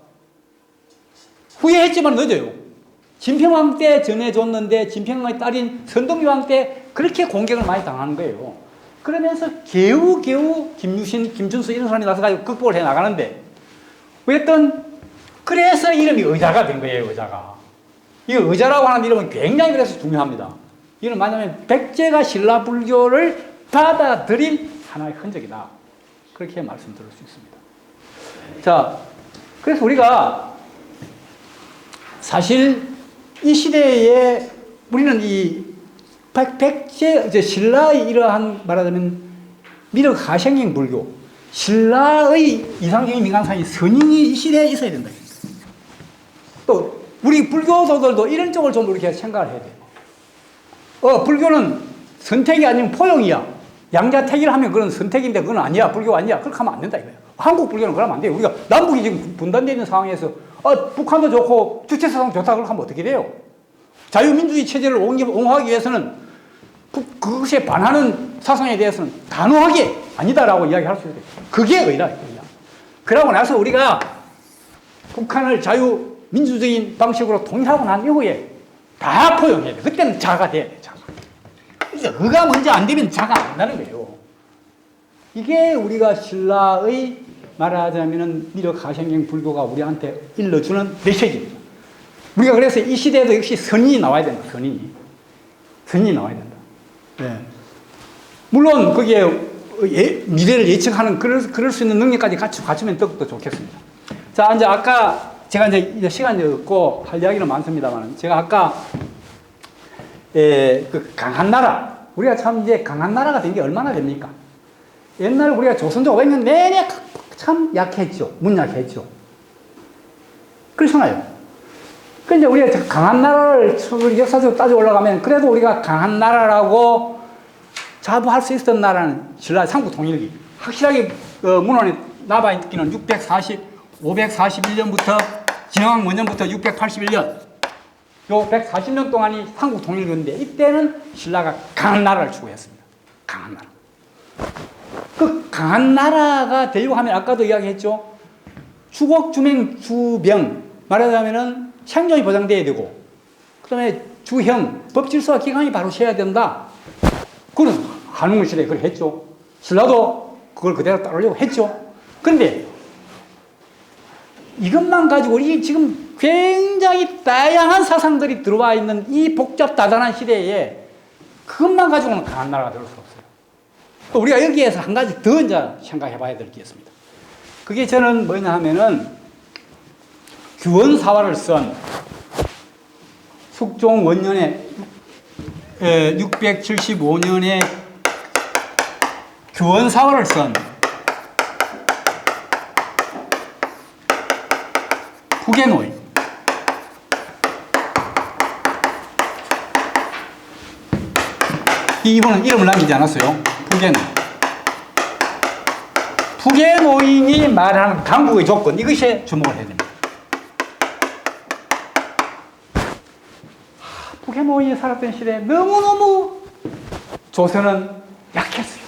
후회했지만 늦어요. 진평왕 때 전해줬는데 진평왕의 딸인 선동유왕 때 그렇게 공격을 많이 당하는 거예요. 그러면서 겨우겨우 김유신, 김준수 이런 사람이 나서 가지고 극복을 해 나가는데 어쨌든 그래서 이름이 의자가 된 거예요. 의자가. 이 의자라고 하는 이름은 굉장히 그래서 중요합니다. 이는 뭐냐면 백제가 신라 불교를 받아들인 하나의 흔적이다. 그렇게 말씀드릴 수 있습니다. 자, 그래서 우리가 사실 이 시대에 우리는 이 백제, 신라의 이러한 말하자면 미륵 하생행 불교, 신라의 이상적인 민간사의 선인이 이 시대에 있어야 된다. 또 우리 불교도들도 이런 쪽을 좀 이렇게 생각을 해야 돼요. 불교는 선택이 아니면 포용이야. 양자택일 하면 그건 선택인데 그건 아니야. 불교가 아니야. 그렇게 하면 안 된다 이거예요. 한국 불교는 그러면 안 돼요. 우리가 남북이 지금 분단되어 있는 상황에서 북한도 좋고 주체사상 좋다 그렇게 하면 어떻게 돼요? 자유민주주의 체제를 옹호하기 위해서는 그것에 반하는 사상에 대해서는 단호하게 아니다라고 이야기할 수 있어요. 그게 의다. 그러고 나서 우리가 북한을 자유민주적인 방식으로 통일하고 난 이후에 다 포용해야 돼. 그때는 자가 돼야 돼. 자가. 의가 먼저 안 되면 자가 안 된다는 거예요. 이게 우리가 신라의 말하자면은 미륵 하생행 불교가 우리한테 일러주는 메시지입니다. 우리가 그래서 이 시대에도 역시 선인이 나와야 된다. 선인이 나와야 된다. 네. 물론 거기에 미래를 예측하는 그럴 수 있는 능력까지 갖추면 더욱더 좋겠습니다. 자, 이제 아까 제가 이제 시간이 없고 할 이야기는 많습니다만 제가 아까 그 강한 나라 우리가 참 이제 강한 나라가 된 게 얼마나 됩니까? 옛날 우리가 조선족 500년 내내 참 약했죠. 문약했죠. 그렇잖아요. 근데 우리가 강한 나라를 역사적으로 따져 올라가면 그래도 우리가 강한 나라라고 자부할 수 있었던 나라는 신라 삼국 통일기. 확실하게 문헌에 나와 있기는 541년부터 진흥왕 원년부터 681년 요 140년 동안이 삼국 통일기인데 이때는 신라가 강한 나라를 추구했습니다. 강한 나라. 그 강한 나라가 되려고 하면 아까도 이야기했죠. 주국, 주맹, 주병 말하자면은 생존이 보장돼야 되고 그 다음에 주형, 법질서와 기강이 바로 셔야 된다. 그건 한웅 시대에 그걸 했죠. 신라도 그걸 그대로 따르려고 했죠. 그런데 이것만 가지고 우리 지금 굉장히 다양한 사상들이 들어와 있는 이 복잡다단한 시대에 그것만 가지고는 강한 나라가 될 수 없어요. 또 우리가 여기에서 한 가지 더 이제 생각해 봐야 될 게 있습니다. 그게 저는 뭐냐 하면은 규원사화를 쓴 숙종 원년에 675년에 규원사화를 쓴 푸게노이 이분은 이름을 남기지 않았어요. 푸게노인이 말하는 강국의 조건 이것에 주목을 해야 됩니다. 푸게노인이 살았던 시대에 너무너무 조선은 약했어요.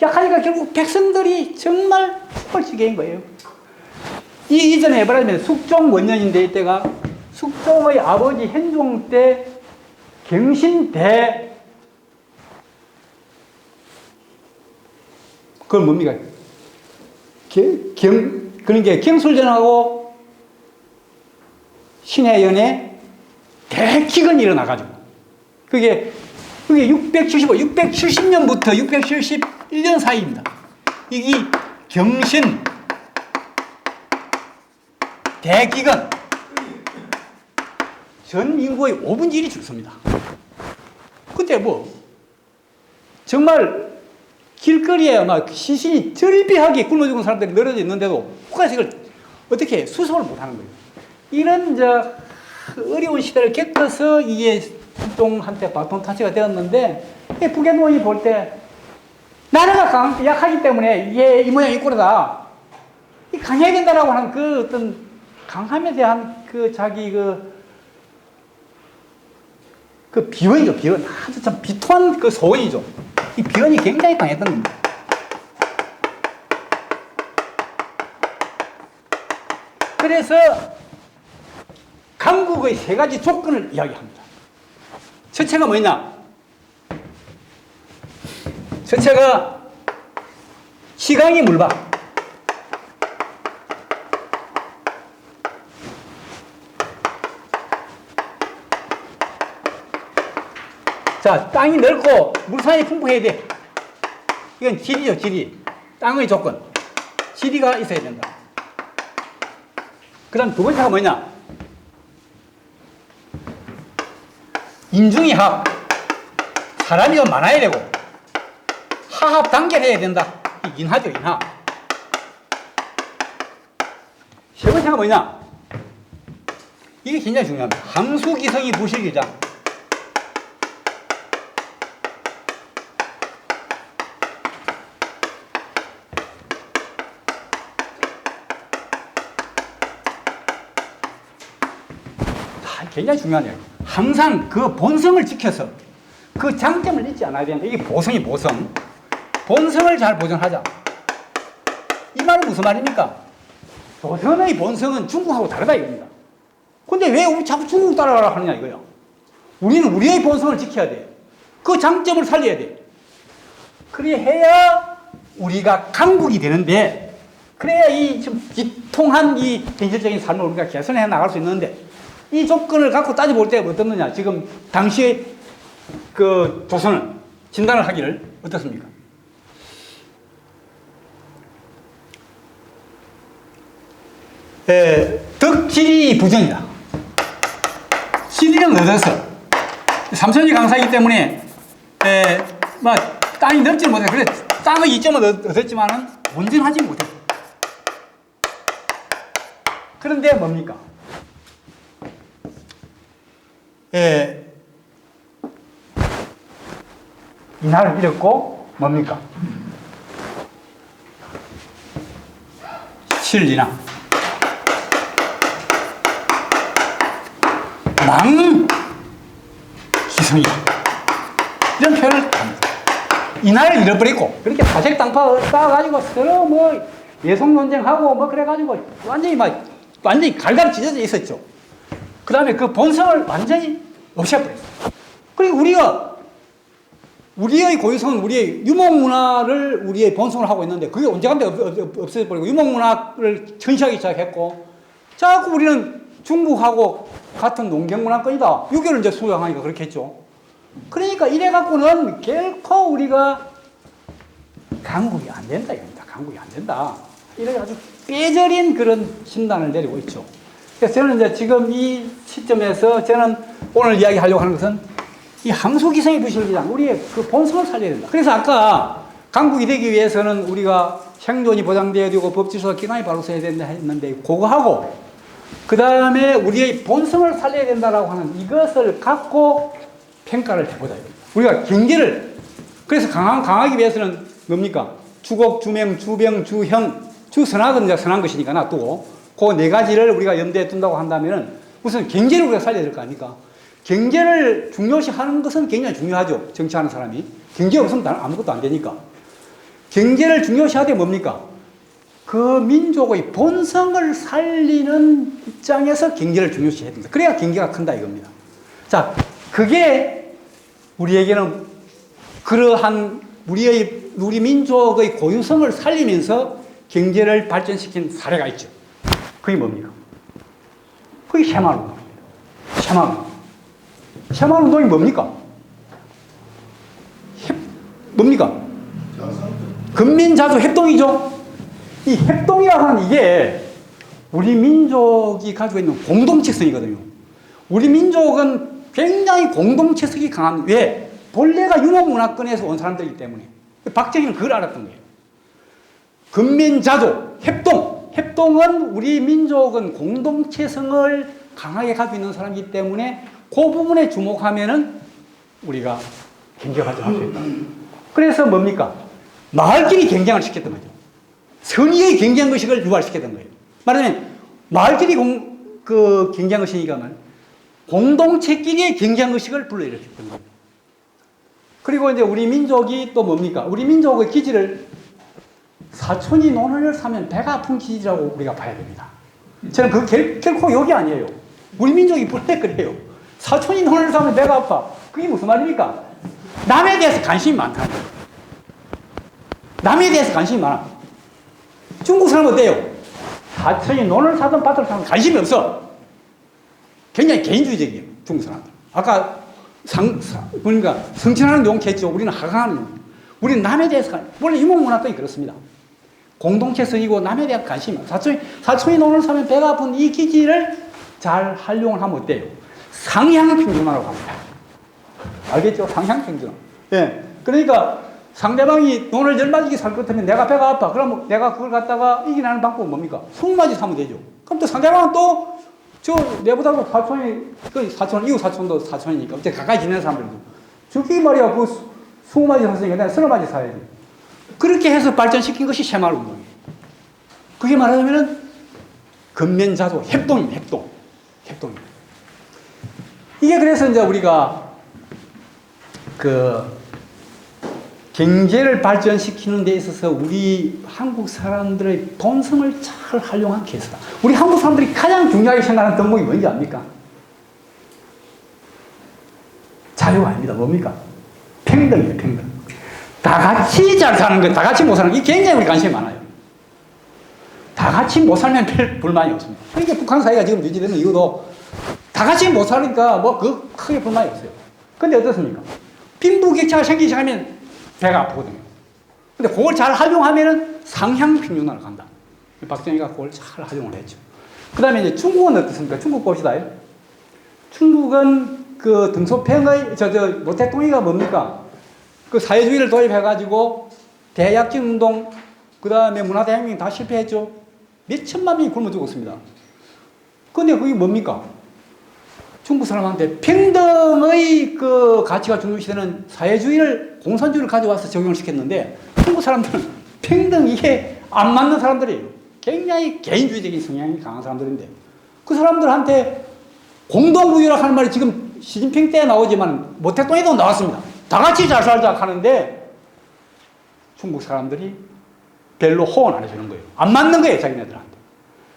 약하니까 결국 백성들이 정말 뻘치게인 거예요. 이전에 말하자면 숙종 원년인데 이때가 숙종의 아버지 현종 때 경신대 그건 뭡니까? 그러니까 경술전하고 신해연에 대기근이 일어나가지고 그게 670년부터 671년 사이입니다. 이게 경신 대기근 전 인구의 5분의 1이 죽습니다. 근데 뭐 정말 길거리에 막 시신이 절비하게 굶어 죽은 사람들이 늘어져 있는데도 국가에서 이걸 어떻게 수습을 못하는 거예요. 이런 어려운 시대를 겪어서 이게 한동한테 바톤 타치가 되었는데, 북에노이 볼 때 나라가 약하기 때문에 이게 이 모양 이 꼴이다. 강해야 된다라고 하는 그 어떤 강함에 대한 그 자기 그 비언이죠, 비언. 아주 참 비통한 그 소원이죠. 이 비언이 굉장히 강했던 겁니다. 그래서 강국의 세 가지 조건을 이야기합니다. 첫째가 뭐냐? 첫째가 시강이 물박. 자, 땅이 넓고 물산이 풍부해야 돼. 이건 지리죠, 지리. 땅의 조건. 지리가 있어야 된다. 그 다음 두 번째가 뭐냐? 인중이 합. 사람이 좀 많아야 되고, 하합 단결해야 된다. 인하죠, 인하. 세 번째가 뭐냐? 이게 굉장히 중요합니다. 함수기성이 부실기장. 굉장히 중요하네요. 항상 그 본성을 지켜서 그 장점을 잊지 않아야 된다. 이게 보성이 보성. 본성을 잘 보존하자. 이 말은 무슨 말입니까? 조선의 본성은 중국하고 다르다 이겁니다. 근데 왜 우리 자꾸 중국 따라가라 하느냐 이거야. 우리는 우리의 본성을 지켜야 돼. 그 장점을 살려야 돼. 그래야 해야 우리가 강국이 되는데, 그래야 이 좀 비통한 이 현실적인 삶을 우리가 개선해 나갈 수 있는데, 이 조건을 갖고 따져볼 때가 어떻느냐. 지금 당시에 그 조선은 진단을 하기를 어떻습니까? 덕지리 부정이다. 지리는 얻어서 삼천리 강사이기 때문에 땅이 넓지 못해. 그래 땅의 이점은 얻었지만은 온전하지 못해. 그런데 뭡니까? 인하를 잃었고 뭡니까? 실리나 망기성이다. 이런 표현을 합니다. 인하를 잃어버리고 그렇게 사색 땅파 쌓아가지고 서로 뭐 예속 논쟁하고 뭐 그래가지고 완전히 갈갈 찢어져 있었죠. 그 다음에 그 본성을 완전히 없애버렸어요. 그리고 우리의 고유성은 우리의 유목문화를 우리의 본성을 하고 있는데, 그게 언제간데 없어져버리고 유목문화를 천시하기 시작했고, 자꾸 우리는 중국하고 같은 농경문화권이다. 유교를 이제 수용하니까 그렇게 했죠. 그러니까 이래갖고는 결코 우리가 강국이 안 된다 이겁니다. 강국이 안 된다. 이렇게 아주 삐저린 그런 진단을 내리고 있죠. 그래서 저는 이제 지금 이 시점에서 저는 오늘 이야기하려고 하는 것은 이 항소기성의 부실기장, 우리의 그 본성을 살려야 된다. 그래서 아까 강국이 되기 위해서는 우리가 생존이 보장되어야 되고 법질서가 기강이 바로 서야 된다 했는데, 그거하고 그 다음에 우리의 본성을 살려야 된다라고 하는 이것을 갖고 평가를 해보자. 우리가 경계를, 그래서 강하기 위해서는 뭡니까? 주곡, 주명, 주병, 주형, 주선악은 이제 선한 것이니까 놔두고, 그 네 가지를 우리가 염두에 둔다고 한다면은 우선 경제를 우리가 살려야 될 거 아닙니까? 경제를 중요시 하는 것은 굉장히 중요하죠. 정치하는 사람이. 경제가 없으면 아무것도 안 되니까. 경제를 중요시 하되 뭡니까? 그 민족의 본성을 살리는 입장에서 경제를 중요시 해야 된다. 그래야 경제가 큰다 이겁니다. 자, 그게 우리에게는 그러한 우리 민족의 고유성을 살리면서 경제를 발전시킨 사례가 있죠. 그게 뭡니까? 그게 새마을운동입니다. 새마을운동이 뭡니까? 뭡니까? 근민자주 협동이죠. 이 협동이라고 하는 이게 우리 민족이 가지고 있는 공동체성이거든요. 우리 민족은 굉장히 공동체성이 강한, 왜? 본래가 유목문화권에서 온 사람들이기 때문에. 박정희는 그걸 알았던 거예요. 근면자조, 협동. 협동은 우리 민족은 공동체성을 강하게 가지고 있는 사람이기 때문에 그 부분에 주목하면은 우리가 경제 발전할 수 있다. 그래서 뭡니까? 마을끼리 경쟁을 시켰던 거죠. 선의의 경쟁의식을 유발시켰던 거예요. 말하자면 마을끼리 경쟁의식이니까 말 공동체끼리의 경쟁의식을 불러일으켰던 거예요. 그리고 이제 우리 민족이 또 뭡니까? 우리 민족의 기질을 사촌이 논을 사면 배가 아픈 기질이라고 우리가 봐야 됩니다. 저는 그 결코 욕이 아니에요. 우리 민족이 본래 그래요. 사촌이 논을 사면 배가 아파. 그게 무슨 말입니까? 남에 대해서 관심이 많다는 거예요. 남에 대해서 관심이 많아. 중국 사람은 어때요? 사촌이 논을 사든 밭을 사든 관심이 없어. 굉장히 개인주의적이에요. 중국 사람들. 아까 그러니까 성취하는 용케죠. 우리는 하강하는 용. 우리는 남에 대해서 원래 유목문화권이 그렇습니다. 공동체성이고 남에 대한 관심이 많아. 사촌이 논을 사면 배가 아픈 이 기질을 잘 활용을 하면 어때요? 상향평준화라고 합니다. 알겠죠? 상향평준화. 예. 그러니까 상대방이 돈을 열맞이게 살 것 같으면 내가 배가 아파. 그럼 내가 그걸 갖다가 이겨내는 방법은 뭡니까? 20마디 사면 되죠. 그럼 또 상대방은 또 내보다도 사촌, 이웃 사촌도 사촌이니까. 어째 가까이 지내는 사람들도. 저기 말이야, 20마디 샀으니까 내가 30마디 사야지. 그렇게 해서 발전시킨 것이 새마을운동이에요. 그게 말하자면은 근면자조, 협동입니다, 협동입니다. 이게 그래서 이제 우리가 경제를 발전시키는 데 있어서 우리 한국 사람들의 본성을 잘 활용한 케이스다. 우리 한국 사람들이 가장 중요하게 생각하는 덕목이 뭔지 압니까? 자유가 아닙니다. 뭡니까? 평등이에요, 평등. 다 같이 잘 사는 것, 다 같이 못 사는 게 굉장히 우리 관심이 많아요. 다 같이 못 살면 별 불만이 없습니다. 그러니까 북한 사회가 지금 유지되는 이유도 다 같이 못 사니까 크게 불만이 없어요. 근데 어떻습니까? 빈부격차가 생기기 시작하면 배가 아프거든요. 근데 그걸 잘 활용하면은 상향평준화를 간다. 박정희가 그걸 잘 활용을 했죠. 그 다음에 이제 중국은 어떻습니까? 중국 봅시다. 중국은 등소평의, 모택동의가 뭡니까? 사회주의를 도입해가지고 대약진 운동, 그 다음에 문화대혁명 다 실패했죠. 몇 천만 명이 굶어 죽었습니다. 근데 그게 뭡니까? 중국 사람한테 평등의 가치가 중요시되는 사회주의를, 공산주의를 가져와서 적용을 시켰는데, 중국 사람들은 평등, 이게 안 맞는 사람들이에요. 굉장히 개인주의적인 성향이 강한 사람들인데, 그 사람들한테 공동구조라 하는 말이 지금 시진핑 때 나오지만, 모택동에도 나왔습니다. 다 같이 잘 살자 하는데, 중국 사람들이 별로 호응 안 해주는 거예요. 안 맞는 거예요, 자기네들한테.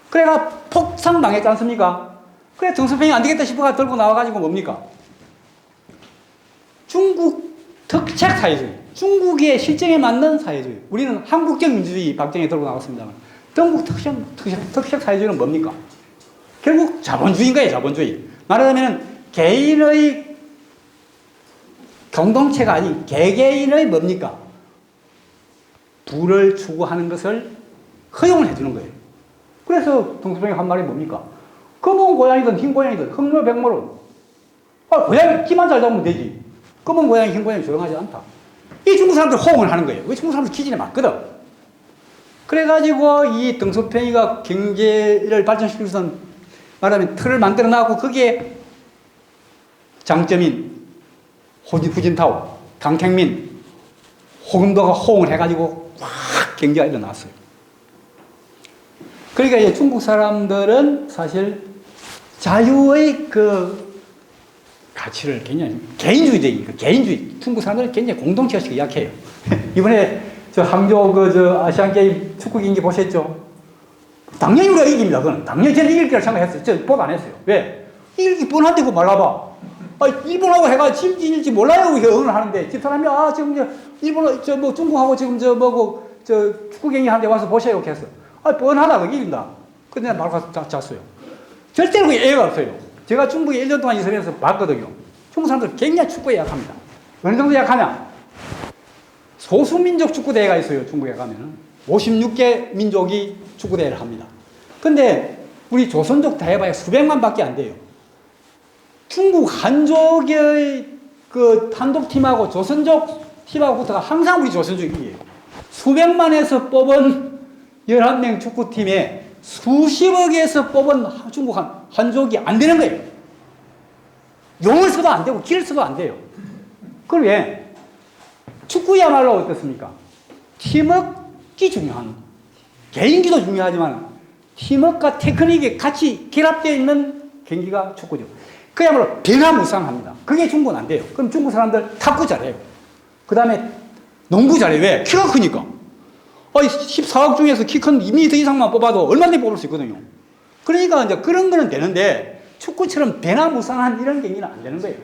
그래가 폭삭 망했지 않습니까? 그래, 등소평이 안 되겠다 싶어가 들고 나와가지고 뭡니까? 중국 특색 사회주의. 중국의 실정에 맞는 사회주의. 우리는 한국적 민주주의 박정희 들고 나왔습니다만, 중국 특색 사회주의는 뭡니까? 결국 자본주의인 거예요, 자본주의. 말하자면 개인의 공동체가 아닌 개개인의 뭡니까? 부를 추구하는 것을 허용을 해주는 거예요. 그래서 등소평이 한 말이 뭡니까? 검은 고양이든 흰 고양이든 흑묘백모로 고양이 끼만 잘 잡으면 되지. 검은 고양이 흰 고양이 조용하지 않다. 이 중국 사람들 호응을 하는 거예요. 왜 중국 사람들 기질에 맞거든. 그래가지고 이 등소평이가 경제를 발전시키기 위해서는 말하면 틀을 만들어 놔고 거기에 장점인 후진타오, 강택민, 호금도가 호응을 해가지고 확 경제가 일어났어요. 그러니까 이제 중국 사람들은 사실 자유의 가치를 굉장히 개인주의적인, 개인주의. 중국 사람들은 굉장히 공동체의식이 약해요. 이번에 항저우 아시안게임 축구 경기 보셨죠? 당연히 우리가 이깁니다. 그건 당연히 저는 이길 거라 생각했어요. 저 보도 안 했어요. 왜? 이길기 뻔한데 그거 말라봐. 일본하고 해가 질지 몰라요. 응을 하는데 집사람이 지금 일본 중국하고 지금 축구 경기 하는데 와서 보세요. 했어. 뻔하다. 그거 이긴다. 근데 내가 바로 가서 잤어요. 절대로 그게 애가 없어요. 제가 중국에 1년 동안 있으면서 봤거든요. 중국 사람들 굉장히 축구에 약합니다. 어느 정도 약하냐? 소수민족 축구대회가 있어요. 중국에 가면은. 56개 민족이 축구대회를 합니다. 근데 우리 조선족 다 해봐야 수백만 밖에 안 돼요. 중국 한족의 그 한독팀하고 조선족 팀하고부터가 항상 우리 조선족이에요. 수백만에서 뽑은 11명 축구팀에 수십억에서 뽑은 중국 한족이 안 되는 거예요. 용을 써도 안 되고 길을 써도 안 돼요. 그럼 왜? 축구야말로 어떻습니까? 팀워크가 중요한, 개인기도 중요하지만 팀워크와 테크닉이 같이 결합되어 있는 경기가 축구죠. 그야말로 변화무쌍합니다. 그게 중국은 안 돼요. 그럼 중국 사람들 탁구 잘해요. 그 다음에 농구 잘해요. 왜? 키가 크니까. 14억 중에서 키 큰 2m 이상만 뽑아도 얼마든지 뽑을 수 있거든요. 그러니까 이제 그런 거는 되는데 축구처럼 변화무쌍한 이런 경기는 안 되는 거예요.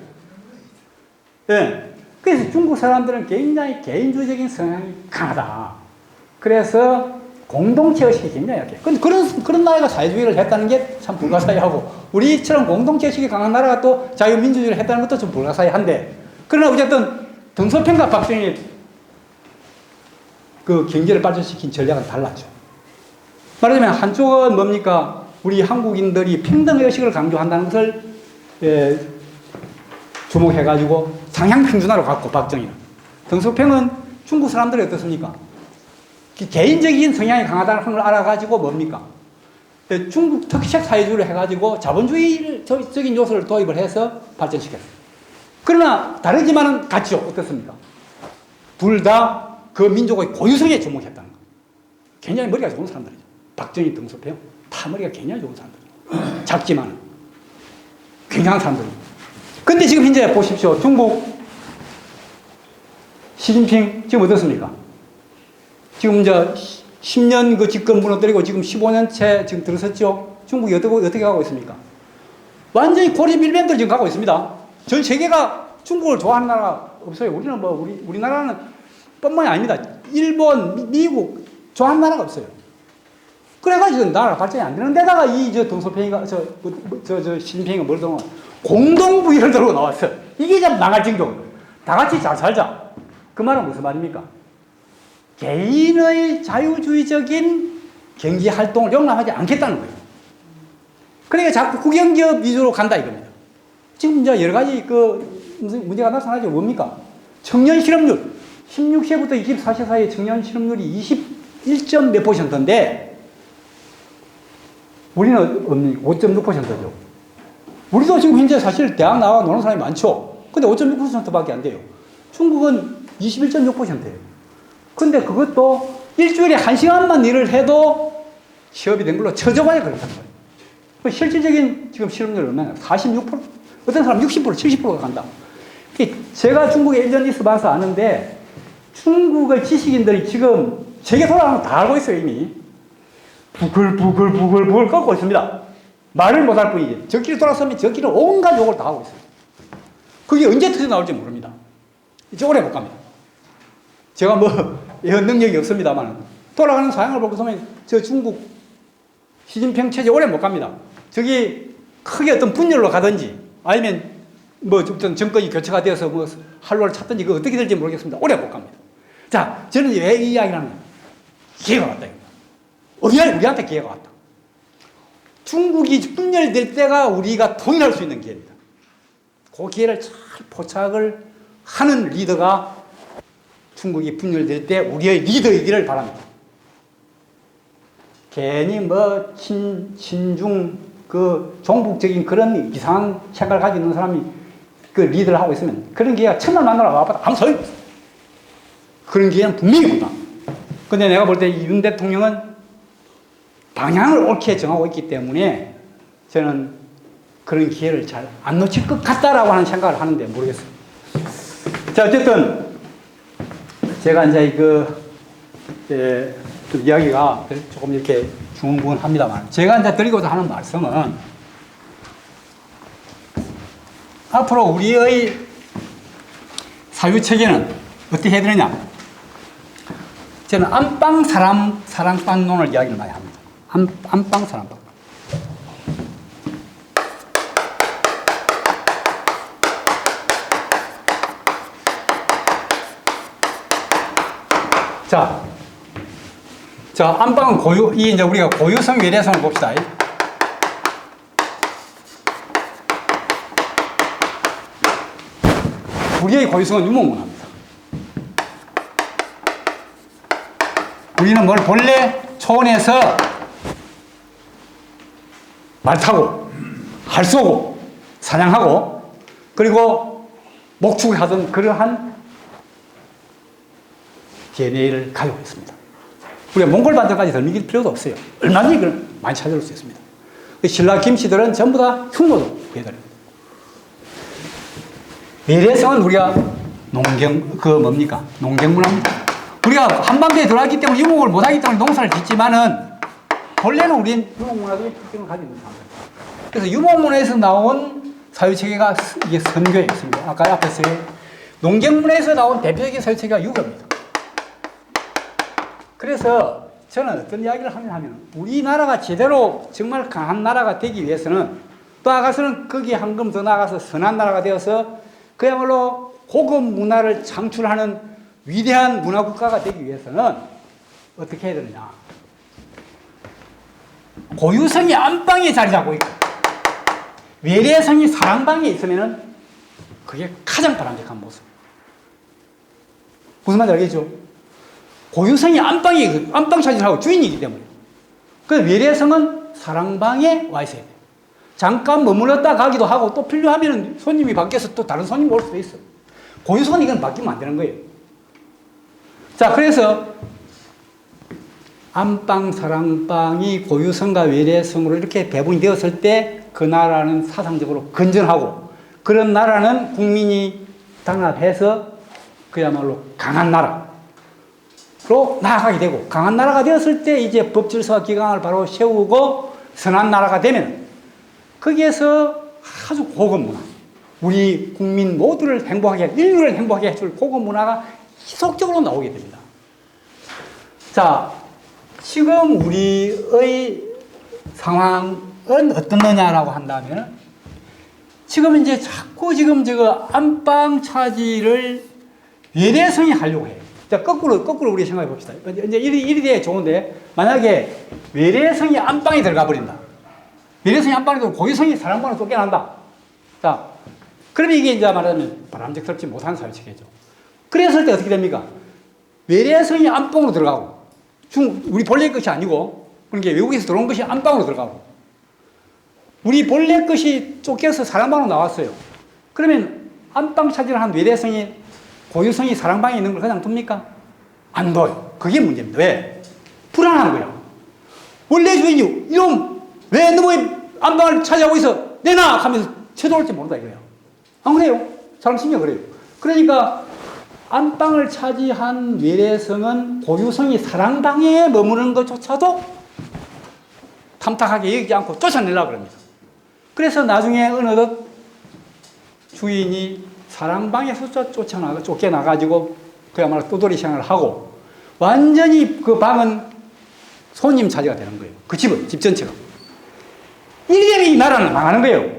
네. 그래서 중국 사람들은 굉장히 개인주의적인 성향이 강하다. 그래서 공동체 의식이 굉장히 약해요. 근데 그런 나라가 사회주의를 했다는 게 참 불가사의하고, 우리처럼 공동체 의식이 강한 나라가 또 자유민주주의를 했다는 것도 좀 불가사의한데, 그러나 어쨌든 등소평과 박정희 그 경제를 발전시킨 전략은 달랐죠. 말하자면 한쪽은 뭡니까? 우리 한국인들이 평등 의식을 강조한다는 것을 주목해가지고 상향평준화로 갔고, 박정희는. 등소평은 중국 사람들이 어떻습니까? 개인적인 성향이 강하다는 걸 알아가지고 뭡니까? 중국 특색 사회주의를 해가지고 자본주의적인 요소를 도입을 해서 발전시켰어요. 그러나 다르지만은 같죠. 어떻습니까? 둘 다 그 민족의 고유성에 주목했다는 거. 굉장히 머리가 좋은 사람들이죠. 박정희, 등소평 다 머리가 굉장히 좋은 사람들. 작지만 굉장한 사람들이죠. 근데 지금 현재 보십시오. 중국 시진핑 지금 어떻습니까? 지금 이제 10년 그 집권 무너뜨리고 지금 15년째 지금 들어섰죠. 중국이 어떻게 가고 있습니까? 완전히 고립일변도로 지금 가고 있습니다. 전 세계가 중국을 좋아하는 나라가 없어요. 우리는 우리나라는 뿐만이 아닙니다. 일본, 미국 좋아하는 나라가 없어요. 그래가지고 나라 발전이 안 되는 데다가 등소평이가 시진핑이가 뭘 들고 공동부의를 들고 나왔어요. 이게 좀 망할 정도거든요. 다 같이 잘 살자. 그 말은 무슨 말입니까? 개인의 자유주의적인 경제 활동을 용납하지 않겠다는 거예요. 그러니까 자꾸 국영기업 위주로 간다 이겁니다. 지금 이제 여러 가지 문제가 나타나죠. 뭡니까? 청년 실업률. 16세부터 24세 사이의 청년 실업률이 21점 몇 %인데, 우리는 5.6%죠. 우리도 지금 현재 사실 대학 나와 노는 사람이 많죠. 근데 5.6%밖에 안 돼요. 중국은 21.6%예요. 근데 그것도 일주일에 1시간만 일을 해도 취업이 된 걸로 쳐져봐야 그렇다는 거예요. 실질적인 지금 실업률이 얼마나? 46%? 어떤 사람 60%, 70%가 간다. 제가 중국에 1년 있어 봐서 아는데, 중국의 지식인들이 지금 세계 돌아가는 거 다 알고 있어요, 이미. 부글부글 꺾고 있습니다. 말을 못할 뿐이지. 저끼리 돌아서면 저끼리 온갖 욕을 다 하고 있어요. 그게 언제 터져나올지 모릅니다. 이제 오래 못 갑니다. 제가 이런 능력이 없습니다만, 돌아가는 상황을 보고 보면 저 중국 시진핑 체제 오래 못 갑니다. 저기 크게 어떤 분열로 가든지, 아니면 정권이 교체가 되어서 활로를 찾든지, 그거 어떻게 될지 모르겠습니다. 오래 못 갑니다. 자, 저는 왜 이 이야기를 하느냐. 기회가 왔다. 우리한테 기회가 왔다. 중국이 분열될 때가 우리가 통일할 수 있는 기회입니다. 그 기회를 잘 포착을 하는 리더가 중국이 분열될 때 우리의 리더이기를 바랍니다. 괜히 친중, 종북적인 그런 이상한 생각을 가지고 있는 사람이 리더를 하고 있으면 그런 기회가 천만 만나러 와봐도 아무 소용이 없어. 그런 기회는 분명히 온다. 근데 내가 볼 때 윤 대통령은 방향을 옳게 정하고 있기 때문에 저는 그런 기회를 잘 안 놓칠 것 같다라고 하는 생각을 하는데 모르겠어요. 자, 어쨌든 제가 이제 좀 이야기가 조금 이렇게 중흥부흥합니다만, 제가 이제 드리고자 하는 말씀은 앞으로 우리의 사유체계는 어떻게 해야 되느냐. 저는 안방 사랑방론을 이야기를 많이 합니다. 안방 사랑방. 자, 안방은 이제 우리가 고유성 외래성을 봅시다. 우리의 고유성은 유목문화입니다. 우리는 뭘 본래 초원에서 말 타고 할 쏘고 사냥하고 그리고 목축을 하던 그러한 DNA를 가지고 있습니다. 우리가 몽골 반도까지 덜 미길 필요도 없어요. 얼마든지 그걸 많이 찾아올 수 있습니다. 신라 김씨들은 전부 다 흉노도 구해드립니다. 외래성은 우리가 농경문화입니다. 우리가 한반도에 들어왔기 때문에 유목을 못하기 때문에 농사를 짓지만은 본래는 우리는 유목문화적인 특징을 가지고 있는 사람입니다. 그래서 유목문화에서 나온 사유체계가 이게 선교였습니다. 아까 앞에서 농경문화에서 나온 대표적인 사유체계가 유교입니다. 그래서 저는 어떤 이야기를 하면 우리나라가 제대로 정말 강한 나라가 되기 위해서는 또 나가서는 거기에 한 걸음 더 나가서 선한 나라가 되어서 그야말로 고급 문화를 창출하는 위대한 문화국가가 되기 위해서는 어떻게 해야 되느냐. 고유성이 안방에 자리 잡고 있고 외래성이 사랑방에 있으면은 그게 가장 바람직한 모습. 무슨 말인지 알겠죠? 고유성이 안방 차지하고 주인이기 때문에. 그 외래성은 사랑방에 와 있어야 돼요. 잠깐 머물렀다 가기도 하고 또 필요하면 손님이 바뀌어서 또 다른 손님이 올 수도 있어요. 고유성은 이건 바뀌면 안 되는 거예요. 자, 그래서 안방, 사랑방이 고유성과 외래성으로 이렇게 배분이 되었을 때 그 나라는 사상적으로 건전하고 그런 나라는 국민이 단합해서 그야말로 강한 나라로 나아가게 되고 강한 나라가 되었을 때 이제 법질서와 기강을 바로 세우고 선한 나라가 되면 거기에서 아주 고급 문화, 우리 국민 모두를 행복하게, 인류를 행복하게 해줄 고급 문화가 지속적으로 나오게 됩니다. 자, 지금 우리의 상황은 어떻느냐라고 한다면 지금 이제 자꾸 지금 안방 차지를 외래성이 하려고 해요. 자, 거꾸로 우리 생각해 봅시다. 이제 이리 돼야 좋은데 만약에 외래성이 안방에 들어가 버린다. 외래성이 안방에 들어가 고유성이 사랑방으로 쫓겨난다. 자, 그러면 이게 이제 말하자면 바람직스럽지 못한 사회체계죠. 그랬을 때 어떻게 됩니까? 외래성이 안방으로 들어가고 우리 본래 것이 아니고 그러니까 외국에서 들어온 것이 안방으로 들어가고 우리 본래 것이 쫓겨서 사랑방으로 나왔어요. 그러면 안방 차지를 한 외래성이 고유성이 사랑방에 있는 걸 그냥 둡니까? 안 둬요. 그게 문제입니다. 왜? 불안한 거예요. 원래 주인이 이놈 왜 너의 안방을 차지하고 있어? 내놔! 하면서 쳐들어올지 모른다 이거예요. 안 그래요? 사람 심리가 그래요. 그러니까 안방을 차지한 외래성은 고유성이 사랑방에 머무는 것조차도 탐탁하게 여기지 않고 쫓아내려고 합니다. 그래서 나중에 어느덧 주인이 사랑방에서 쫓겨나가지고 그야말로 떠돌이 생활을 하고 완전히 그 방은 손님 차지가 되는 거예요. 그 집은, 집 전체가. 이렇게 되면 이 나라는 망하는 거예요.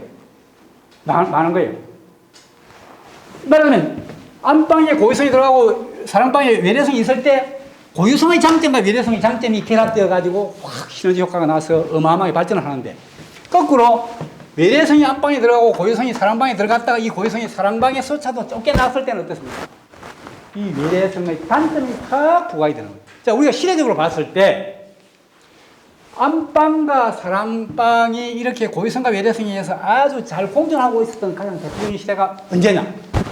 망하는 거예요. 말하자면 안방에 고유성이 들어가고 사랑방에 외래성이 있을 때 고유성의 장점과 외래성의 장점이 결합되어가지고 확 시너지 효과가 나서 어마어마하게 발전을 하는데 거꾸로 외래성이 안방에 들어가고 고유성이 사랑방에 들어갔다가 이 고유성이 사랑방에서차도 쫓겨났을 때는 어떻습니까? 이 외래성의 단점이 다 부각이 되는 거예요. 자, 우리가 시대적으로 봤을 때 안방과 사랑방이 이렇게 고유성과 외래성에 의해서 아주 잘 공존하고 있었던 가장 대표적인 시대가 언제냐?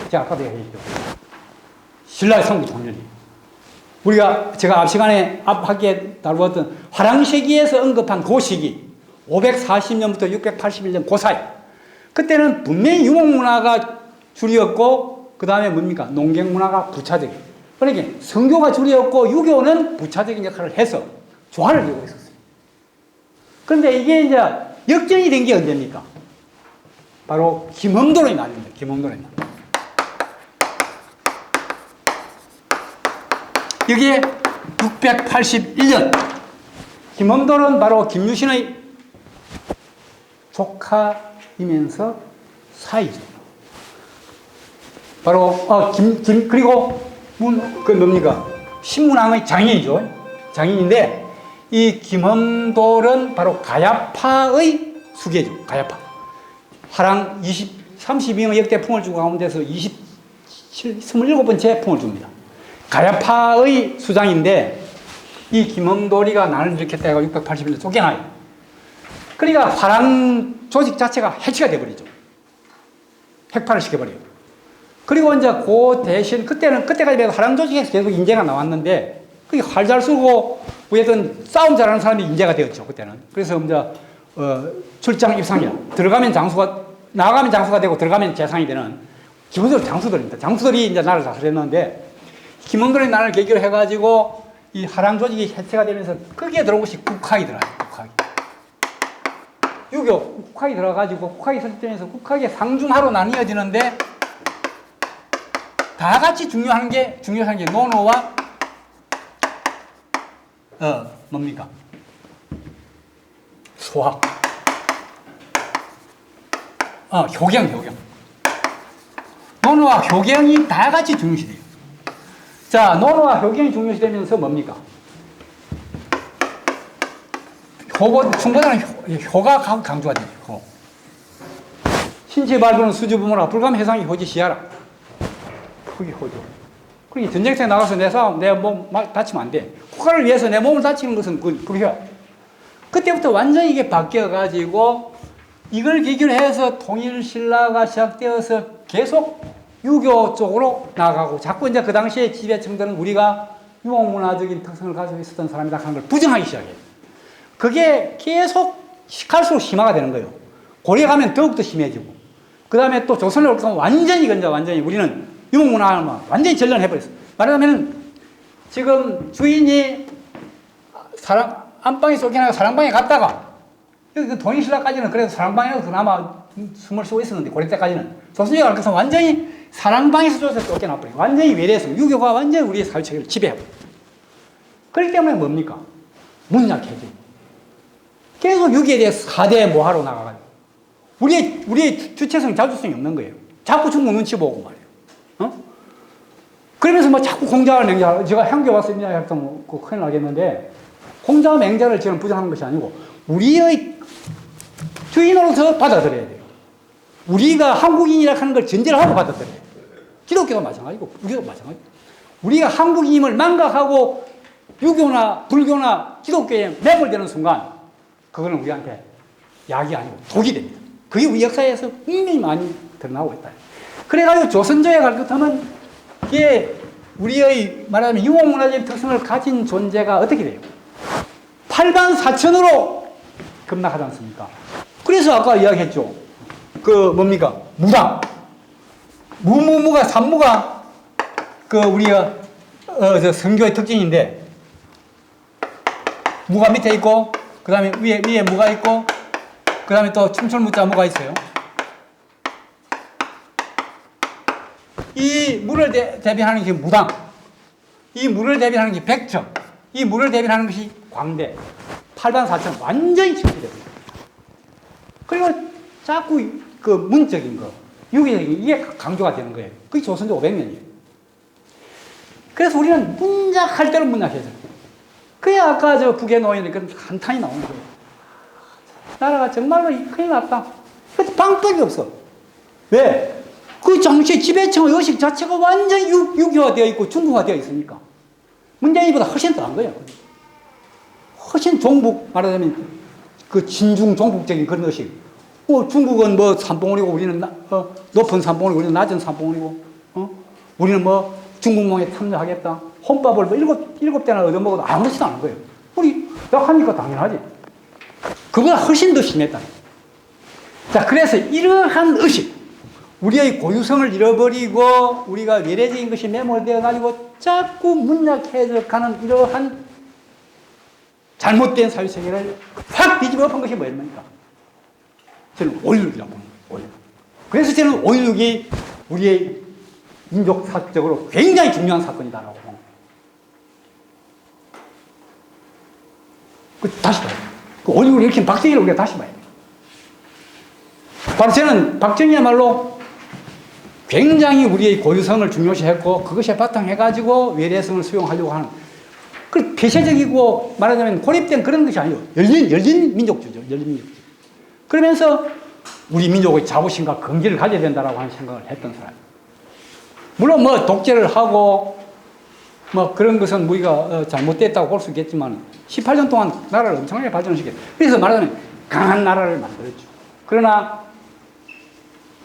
제가 아까도 얘기했죠. 신라의 삼국통전이. 제가 앞 시간에 앞 학기에 다루었던 화랑시기에서 언급한 그 시기 540년부터 681년 그 사이 그때는 분명히 유목문화가 줄이었고 그 다음에 뭡니까? 농경문화가 부차적인 그러니까 성교가 줄이었고 유교는 부차적인 역할을 해서 조화를 이루고 있었어요. 그런데 이게 이제 역전이 된 게 언제입니까? 바로 김험도의 날입니다. 김험도의 날. 여기에 681년 김험도는 바로 김유신의 조카이면서 사이죠. 바로 그리고 뭡니까? 신문왕의 장인이죠. 장인인데 이 김험도는 바로 가야파의 수계죠. 가야파. 화랑 32명의 역대풍을 주고 가운데서 27번째 품을 줍니다. 가야파의 수장인데 이 김홍도리가 난을 일으켰다 해가 680일에 쫓겨나요. 그러니까 화랑 조직 자체가 해체가 돼버리죠. 핵파를 시켜버려요. 그리고 이제 그 대신 그때까지 화랑 조직에서 계속 인재가 나왔는데 그게 활 잘 쏘고 어쨌든 싸움 잘하는 사람이 인재가 되었죠. 그때는. 그래서 이제 출장 입상이야. 들어가면 장수가 나가면 장수가 되고 들어가면 재상이 되는 기본적으로 장수들입니다. 장수들이 이제 나를 다스렸는데 김홍도리 나를 계기로 해가지고 이 하랑 조직이 해체가 되면서 거기에 들어온 것이 국학이 들어가요. 국학이. 유교 국학이 들어가지고 국학이 설정해서 국학이 상중하로 나뉘어지는데 다 같이 중요한 게 논어와 뭡니까? 소학. 효경. 논어와 효경이 다 같이 중요시돼요. 자, 논어와 효경이 중요시되면서 뭡니까? 충보다는 효가 강조가 돼요. 효. 신체 발부는 수주부모라 불감 해상이 호지 시하라. 그게 호죠. 그러니 전쟁터에 나가서 내 몸 다치면 안 돼. 국가를 위해서 내 몸을 다치는 것은 불효야. 그때부터 완전히 이게 바뀌어가지고 이걸 계기로 해서 통일신라가 시작되어서 계속 유교 쪽으로 나가고 자꾸 이제 그 당시에 지배층들은 우리가 유목문화적인 특성을 가지고 있었던 사람이다 하는 걸 부정하기 시작해요. 그게 계속 갈수록 심화가 되는 거예요. 고려 가면 더욱더 심해지고 그 다음에 또 조선을 올 때는 완전히 우리는 유목문화를 완전히 전련해버렸어요. 말하자면 지금 주인이 안방에 쫓겨나고 사랑방에 갔다가 그 통일신라까지는 그래도 사랑방에서 그나마 숨을 쉬고 있었는데 고려 때까지는 조선시대가 그래서 완전히 사랑방에서 쫓겨나버려요. 완전히 외래성, 유교가 완전히 우리의 사회체계를 지배해버려요. 그렇기 때문에 뭡니까? 문약해져요. 계속 유교에 대해서 하대 모하로 나가가지고 우리의 주체성, 자주성이 없는 거예요. 자꾸 중국 눈치 보고 말이에요. 그러면서 자꾸 공자와 맹자, 제가 향교 왔습니다 했던 큰일 나겠는데 공자와 맹자를 저는 부정하는 것이 아니고 우리의 주인으로서 받아들여야 돼요. 우리가 한국인이라 하는 걸 전제를 하고 받아들여야 돼요. 기독교도 마찬가지고 우리도 마찬가지고 우리가 한국인임을 망각하고 유교나 불교나 기독교에 매몰되는 순간 그거는 우리한테 약이 아니고 독이 됩니다. 그게 우리 역사에서 굉장히 많이 드러나고 있다. 그래가지고 조선조에 갈 것 하면 이게 우리의 말하자면 유목문화적인 특성을 가진 존재가 어떻게 돼요? 8반4천으로 급락하지 않습니까? 그래서 아까 이야기했죠. 뭡니까? 무당. 무가 산무가 우리가 선교의 특징인데 무가 밑에 있고 그 다음에 위에 무가 있고 그 다음에 또 춤철무자 무가 있어요. 이 무를 대변하는 게 무당, 이 무를 대변하는 게 백정, 이 무를 대변하는 것이 광대. 8반4천 완전히 침체됩니다. 그리고 자꾸 문적인 거, 유기적인 이게 강조가 되는 거예요. 그게 조선조 500년이에요. 그래서 우리는 문작할 대로 문작해서 그야 아까 북에 놓인 그 한탄이 나오는 거예요. 나라가 정말로 큰일 났다. 방법이 없어. 왜? 그 당시에 지배층의 의식 자체가 완전히 유교화되어 있고 중국화되어 있으니까. 문재인보다 훨씬 더한 거예요. 훨씬 종북, 말하자면 진중 종북적인 그런 의식. 중국은 산봉우리고 우리는 높은 산봉우리고 우리는 낮은 산봉우리고, 우리는 중국몽에 참여하겠다. 혼밥을 일곱 대나 얻어먹어도 아무렇지도 않은 거예요. 우리 약하니까 당연하지. 그보다 훨씬 더 심했다. 자, 그래서 이러한 의식, 우리의 고유성을 잃어버리고 우리가 외래적인 것이 매몰되어 가지고 자꾸 문약해져 가는 이러한 잘못된 사회체계를 확 뒤집어 엎은 것이 뭐입니까? 저는 5.16이라고 봅니다. 5.16. 그래서 저는 5.16이 우리의 민족사적으로 굉장히 중요한 사건이다라고 봅니다. 다시 봐요. 5.16을 일으킨 박정희를 우리가 다시 봐야 돼요. 바로 저는 박정희야말로 굉장히 우리의 고유성을 중요시했고 그것에 바탕해가지고 외래성을 수용하려고 하는 그 폐쇄적이고 말하자면 고립된 그런 것이 아니에요. 열린 민족주의죠. 열린 민족주의. 그러면서 우리 민족의 자부심과 긍지를 가져야 된다라고 하는 생각을 했던 사람. 물론 뭐 독재를 하고 뭐 그런 것은 우리가 잘못됐다고 볼 수 있겠지만 18년 동안 나라를 엄청나게 발전시켰어요. 그래서 말하자면 강한 나라를 만들었죠. 그러나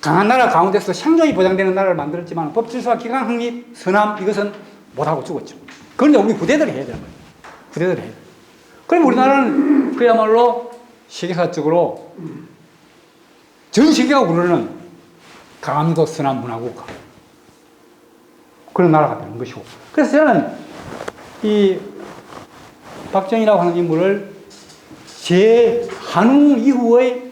강한 나라 가운데서 생존이 보장되는 나라를 만들었지만 법질서와 기강 확립, 선암 이것은 못하고 죽었죠. 그런데 우리 부대들이 해야 되는 거예요. 부대들이 해야 돼요. 그럼 우리나라는 그야말로 세계사적으로 전 세계가 우려는 강함도 선한 문화국가 그런 나라가 되는 것이고, 그래서 저는 이 박정희라고 하는 인물을 제 한웅 이후의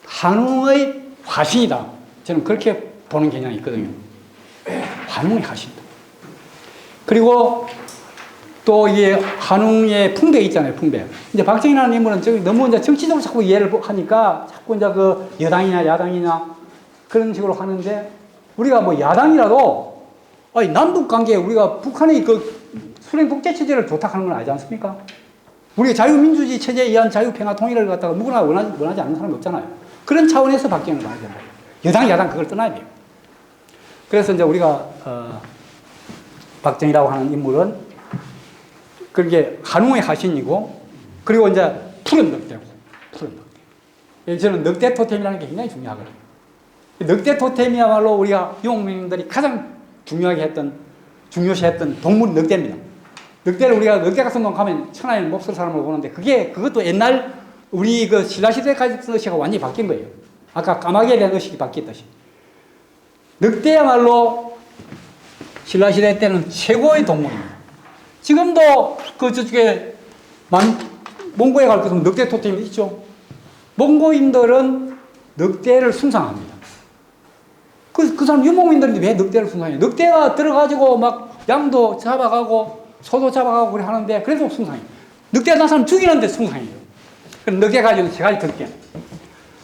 한웅의 화신이다, 저는 그렇게 보는 개념이 있거든요. 한웅의 화신이다. 그리고 또 이게 한웅의 풍배 있잖아요, 풍배. 이제 박정희라는 인물은 너무 이제 정치적으로 자꾸 이해를 하니까 자꾸 이제 그 여당이냐 야당이냐 그런 식으로 하는데, 우리가 뭐 야당이라도 아니 남북 관계에 우리가 북한의 그 수령 독재 체제를 조탁하는 건 아니지 않습니까? 우리가 자유민주주의 체제에 의한 자유평화 통일을 갖다가 누구나 원하지 않는 사람이 없잖아요. 그런 차원에서 박정희를 봐야 된다. 여당 야당 그걸 떠나야 돼요. 그래서 이제 우리가 박정희라고 하는 인물은 그게 한웅의 화신이고, 그리고 이제 푸른 늑대고, 푸른 늑대. 저는 늑대 토템이라는 게 굉장히 중요하거든요. 늑대 토템이야말로 우리가 유목민들이 가장 중요시했던 동물이 늑대입니다. 늑대를 우리가 늑대 같은 놈 가면 천하에 몹쓸 사람으로 보는데, 그것도 옛날 우리 그 신라시대까지 의식이 완전히 바뀐 거예요. 아까 까마귀에 대한 의식이 바뀌었듯이. 늑대야말로 신라시대 때는 최고의 동물입니다. 지금도 그 저쪽에 몽고에 갈 것은 늑대 토템이 있죠. 몽고인들은 늑대를 숭상합니다. 그 사람 유목민들인데 왜 늑대를 숭상해요? 늑대가 들어가지고 막 양도 잡아가고 소도 잡아가고 그래 하는데 그래도 숭상해요. 늑대가 난 사람 죽이는데 숭상해요. 그럼 늑대 가지고 세 가지 특징.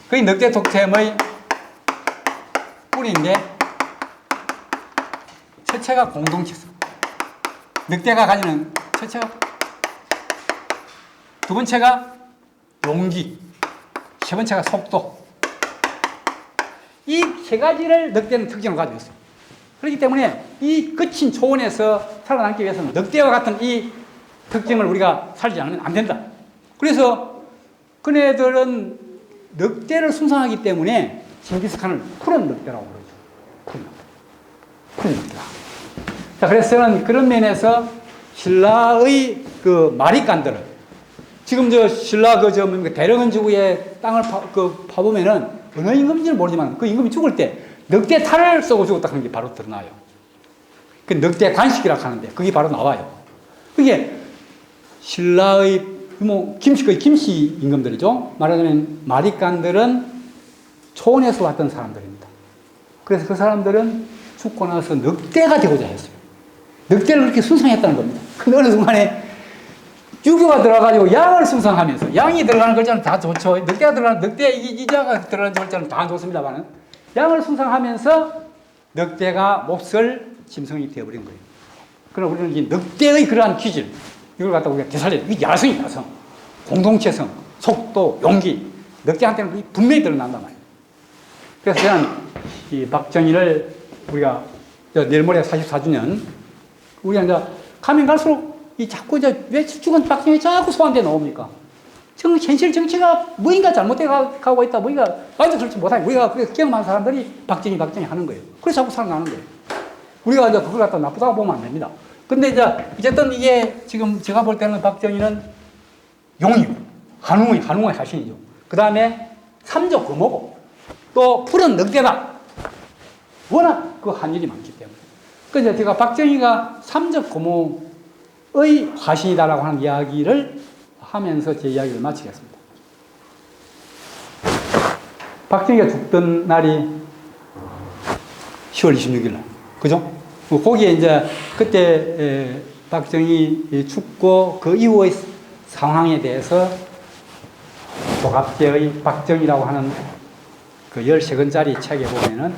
그게 늑대 토템의 뿌리인데, 첫째가 공동체성. 늑대가 가지는 첫째가, 두 번째가 용기, 세 번째가 속도. 이 세 가지를 늑대는 특징을 가지고 있어요. 그렇기 때문에 이 거친 초원에서 살아남기 위해서는 늑대와 같은 이 특징을 우리가 살지 않으면 안 된다. 그래서 그네들은 늑대를 숭상하기 때문에 징기스칸을 푸른 늑대라고 그러죠. 푸른 늑대. 푸른 늑대다. 자, 그래서 저는 그런 면에서 신라의 그 마리간들을, 지금 신라 대령은 지구의 땅을 파보면은 어느 임금인지는 모르지만 그 임금이 죽을 때 늑대 탈을 쏘고 죽었다 하는 게 바로 드러나요. 그 늑대 관식이라고 하는데 그게 바로 나와요. 그게 신라의 김씨 임금들이죠. 말하자면 마리간들은 초원에서 왔던 사람들입니다. 그래서 그 사람들은 죽고 나서 늑대가 되고자 했어요. 늑대를 그렇게 숭상했다는 겁니다. 근데 어느 순간에 유교가 들어가지고 양을 숭상하면서, 양이 들어가는 글자는 다 좋죠. 늑대가 들어가는, 이자가 들어가는 글자는 다 좋습니다만, 양을 숭상하면서 늑대가 몹쓸 짐승이 되어버린 거예요. 그럼 우리는 이 늑대의 그러한 기질, 이걸 갖다 우리가 되살려야 돼요. 야성이 야성, 공동체성, 속도, 용기. 늑대한테는 분명히 드러난단 말이에요. 그래서 저는 이 박정희를 우리가 내일 모레 44주년, 우리가 이제 가면 갈수록 자꾸 왜 죽은 박정희 자꾸 소환돼 나옵니까? 지금 현실 정치가 뭐인가 잘못돼 가고 있다, 뭐인가 완전 그렇지 못하니 우리가 그래서 경험한 사람들이 박정희 하는 거예요. 그래서 자꾸 살아나는 거예요. 우리가 이제 그걸 갖다 나쁘다고 보면 안 됩니다. 근데 이제 어쨌든 이게 지금 제가 볼 때는 박정희는 용이고 한웅의 화신이죠. 그 다음에 삼적 금호고 또 푸른 늑대다. 워낙 그 한 일이 많기 때문에. 그래서 제가 박정희가 삼적 금호의 화신이다라고 하는 이야기를 하면서 제 이야기를 마치겠습니다. 박정희가 죽던 날이 10월 26일 날. 그죠? 거기에 이제 그때 박정희 죽고 그 이후의 상황에 대해서 조갑제의 박정희라고 하는 그 13권짜리 책에 보면은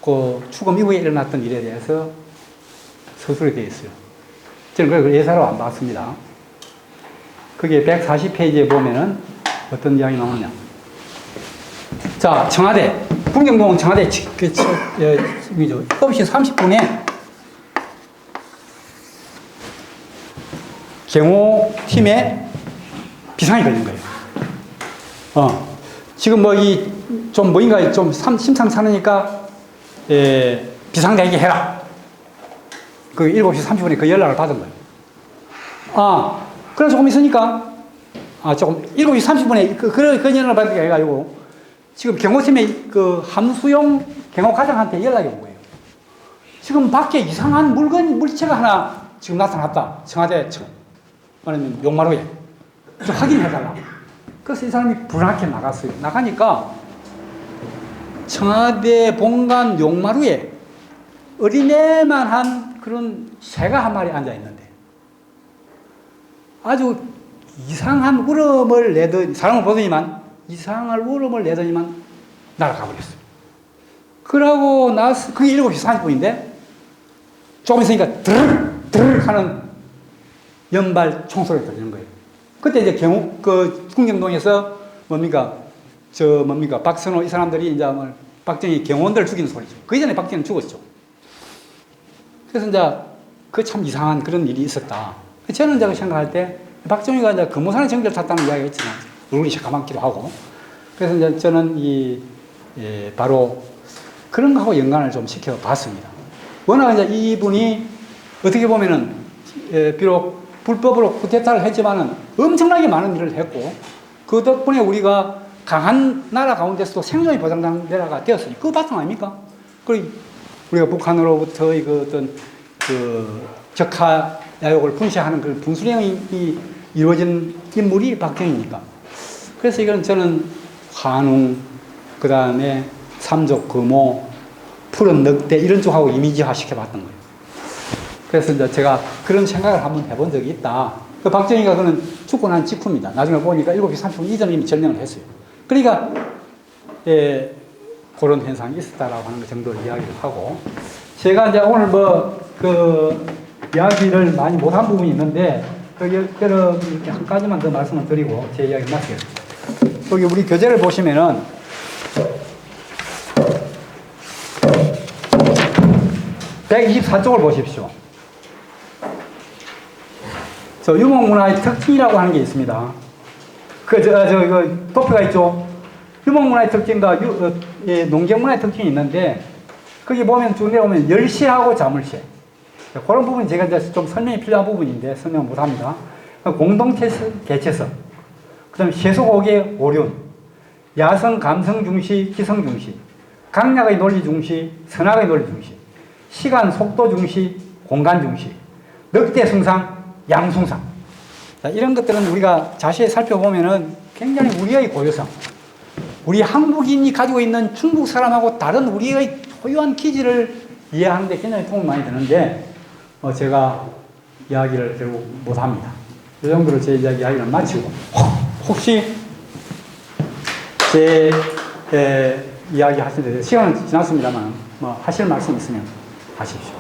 그 죽음 이후에 일어났던 일에 대해서 서술이 되어 있어요. 저는 그걸 예사로 안 봤습니다. 그게 140페이지에 보면은 어떤 이야기 나오냐. 자, 청와대 풍경동 청와대 7시 30분에 경호팀에 비상이 걸린 거예요. 지금 뭐 좀 뭐인가 좀 심상찮으니까 비상대기 해라. 그 7시 30분에 그 연락을 받은 거예요. 그래 조금 있으니까 조금 7시 30분에 그 연락을 받게 해가지고 지금 경호팀의 그 함수용 경호과장한테 연락이 온 거예요. 지금 밖에 이상한 물체가 하나 지금 나타났다. 청와대 아니면 용마루에 좀 확인해달라. 그래서 이 사람이 불안하게 나갔어요. 나가니까 청와대 본관 용마루에 어린애만한 그런 새가 한 마리 앉아 있는데 아주 이상한 울음을 내더니 사람을 보더니만 이상한 울음을 내더니만 날아가 버렸어요. 그러고 나서 그게 7시 30분인데 조금 있으니까 드르륵 하는 연발 총소리가 들리는 거예요. 그때 이제 풍경동에서 박선호 이 사람들이 이제 박정희 경호원들 죽이는 소리죠. 그 이전에 박정희는 죽었죠. 그래서 이제 그 참 이상한 그런 일이 있었다. 저는 이제 생각할 때 박정희가 이제 금호산에 정기를 탔다는 이야기가 있지만 얼굴이 새까맣기도 하고 그래서 이제 저는 바로 그런 거하고 연관을 좀 시켜봤습니다. 워낙 이제 이분이 어떻게 보면은 비록 불법으로 쿠데타를 했지만은 엄청나게 많은 일을 했고 그 덕분에 우리가 강한 나라 가운데서도 생존이 보장되는 나라가 되었으니 그 바탕 아닙니까? 그리고 우리가 북한으로부터의 어떤 적하 야욕을 분쇄하는 그 분수령이 이루어진 인물이 박정희니까. 그래서 이건 저는 환웅, 그 다음에 삼족 금호, 푸른 늑대 이런 쪽하고 이미지화 시켜봤던 거예요. 그래서 이제 제가 그런 생각을 한번 해본 적이 있다. 그 박정희가 그는 죽고 난 직후입니다. 나중에 보니까 7시 30분 이전에 이미 절명을 했어요. 그러니까, 그런 현상이 있었다라고 하는 것 정도를 이야기를 하고, 제가 이제 오늘 이야기를 많이 못한 부분이 있는데, 이렇게 한 가지만 더 말씀을 드리고, 제 이야기를 마치겠습니다. 여기 우리 교재를 보시면은, 124쪽을 보십시오. 유목문화의 특징이라고 하는 게 있습니다. 도표가 있죠. 유목문화의 특징과 농경문화의 특징이 있는데, 거기 보면 쭉 내려오면 열시하고 자물쇠. 그런 부분이 제가 이제 좀 설명이 필요한 부분인데, 설명 못 합니다. 공동체 개체성, 그 다음에 세속옥의 오륜, 야성, 감성 중시, 기성 중시, 강약의 논리 중시, 선악의 논리 중시, 시간, 속도 중시, 공간 중시, 늑대 숭상, 양숭상. 자, 이런 것들은 우리가 자세히 살펴보면은 굉장히 우리의 고유성, 우리 한국인이 가지고 있는 중국 사람하고 다른 우리의 고유한 기질을 이해하는 데 굉장히 도움이 많이 되는데, 제가 이야기를 결국 못합니다. 이 정도로 제 이야기를 마치고, 혹시 제 이야기 하시는데, 시간은 지났습니다만, 하실 말씀 있으면 하십시오.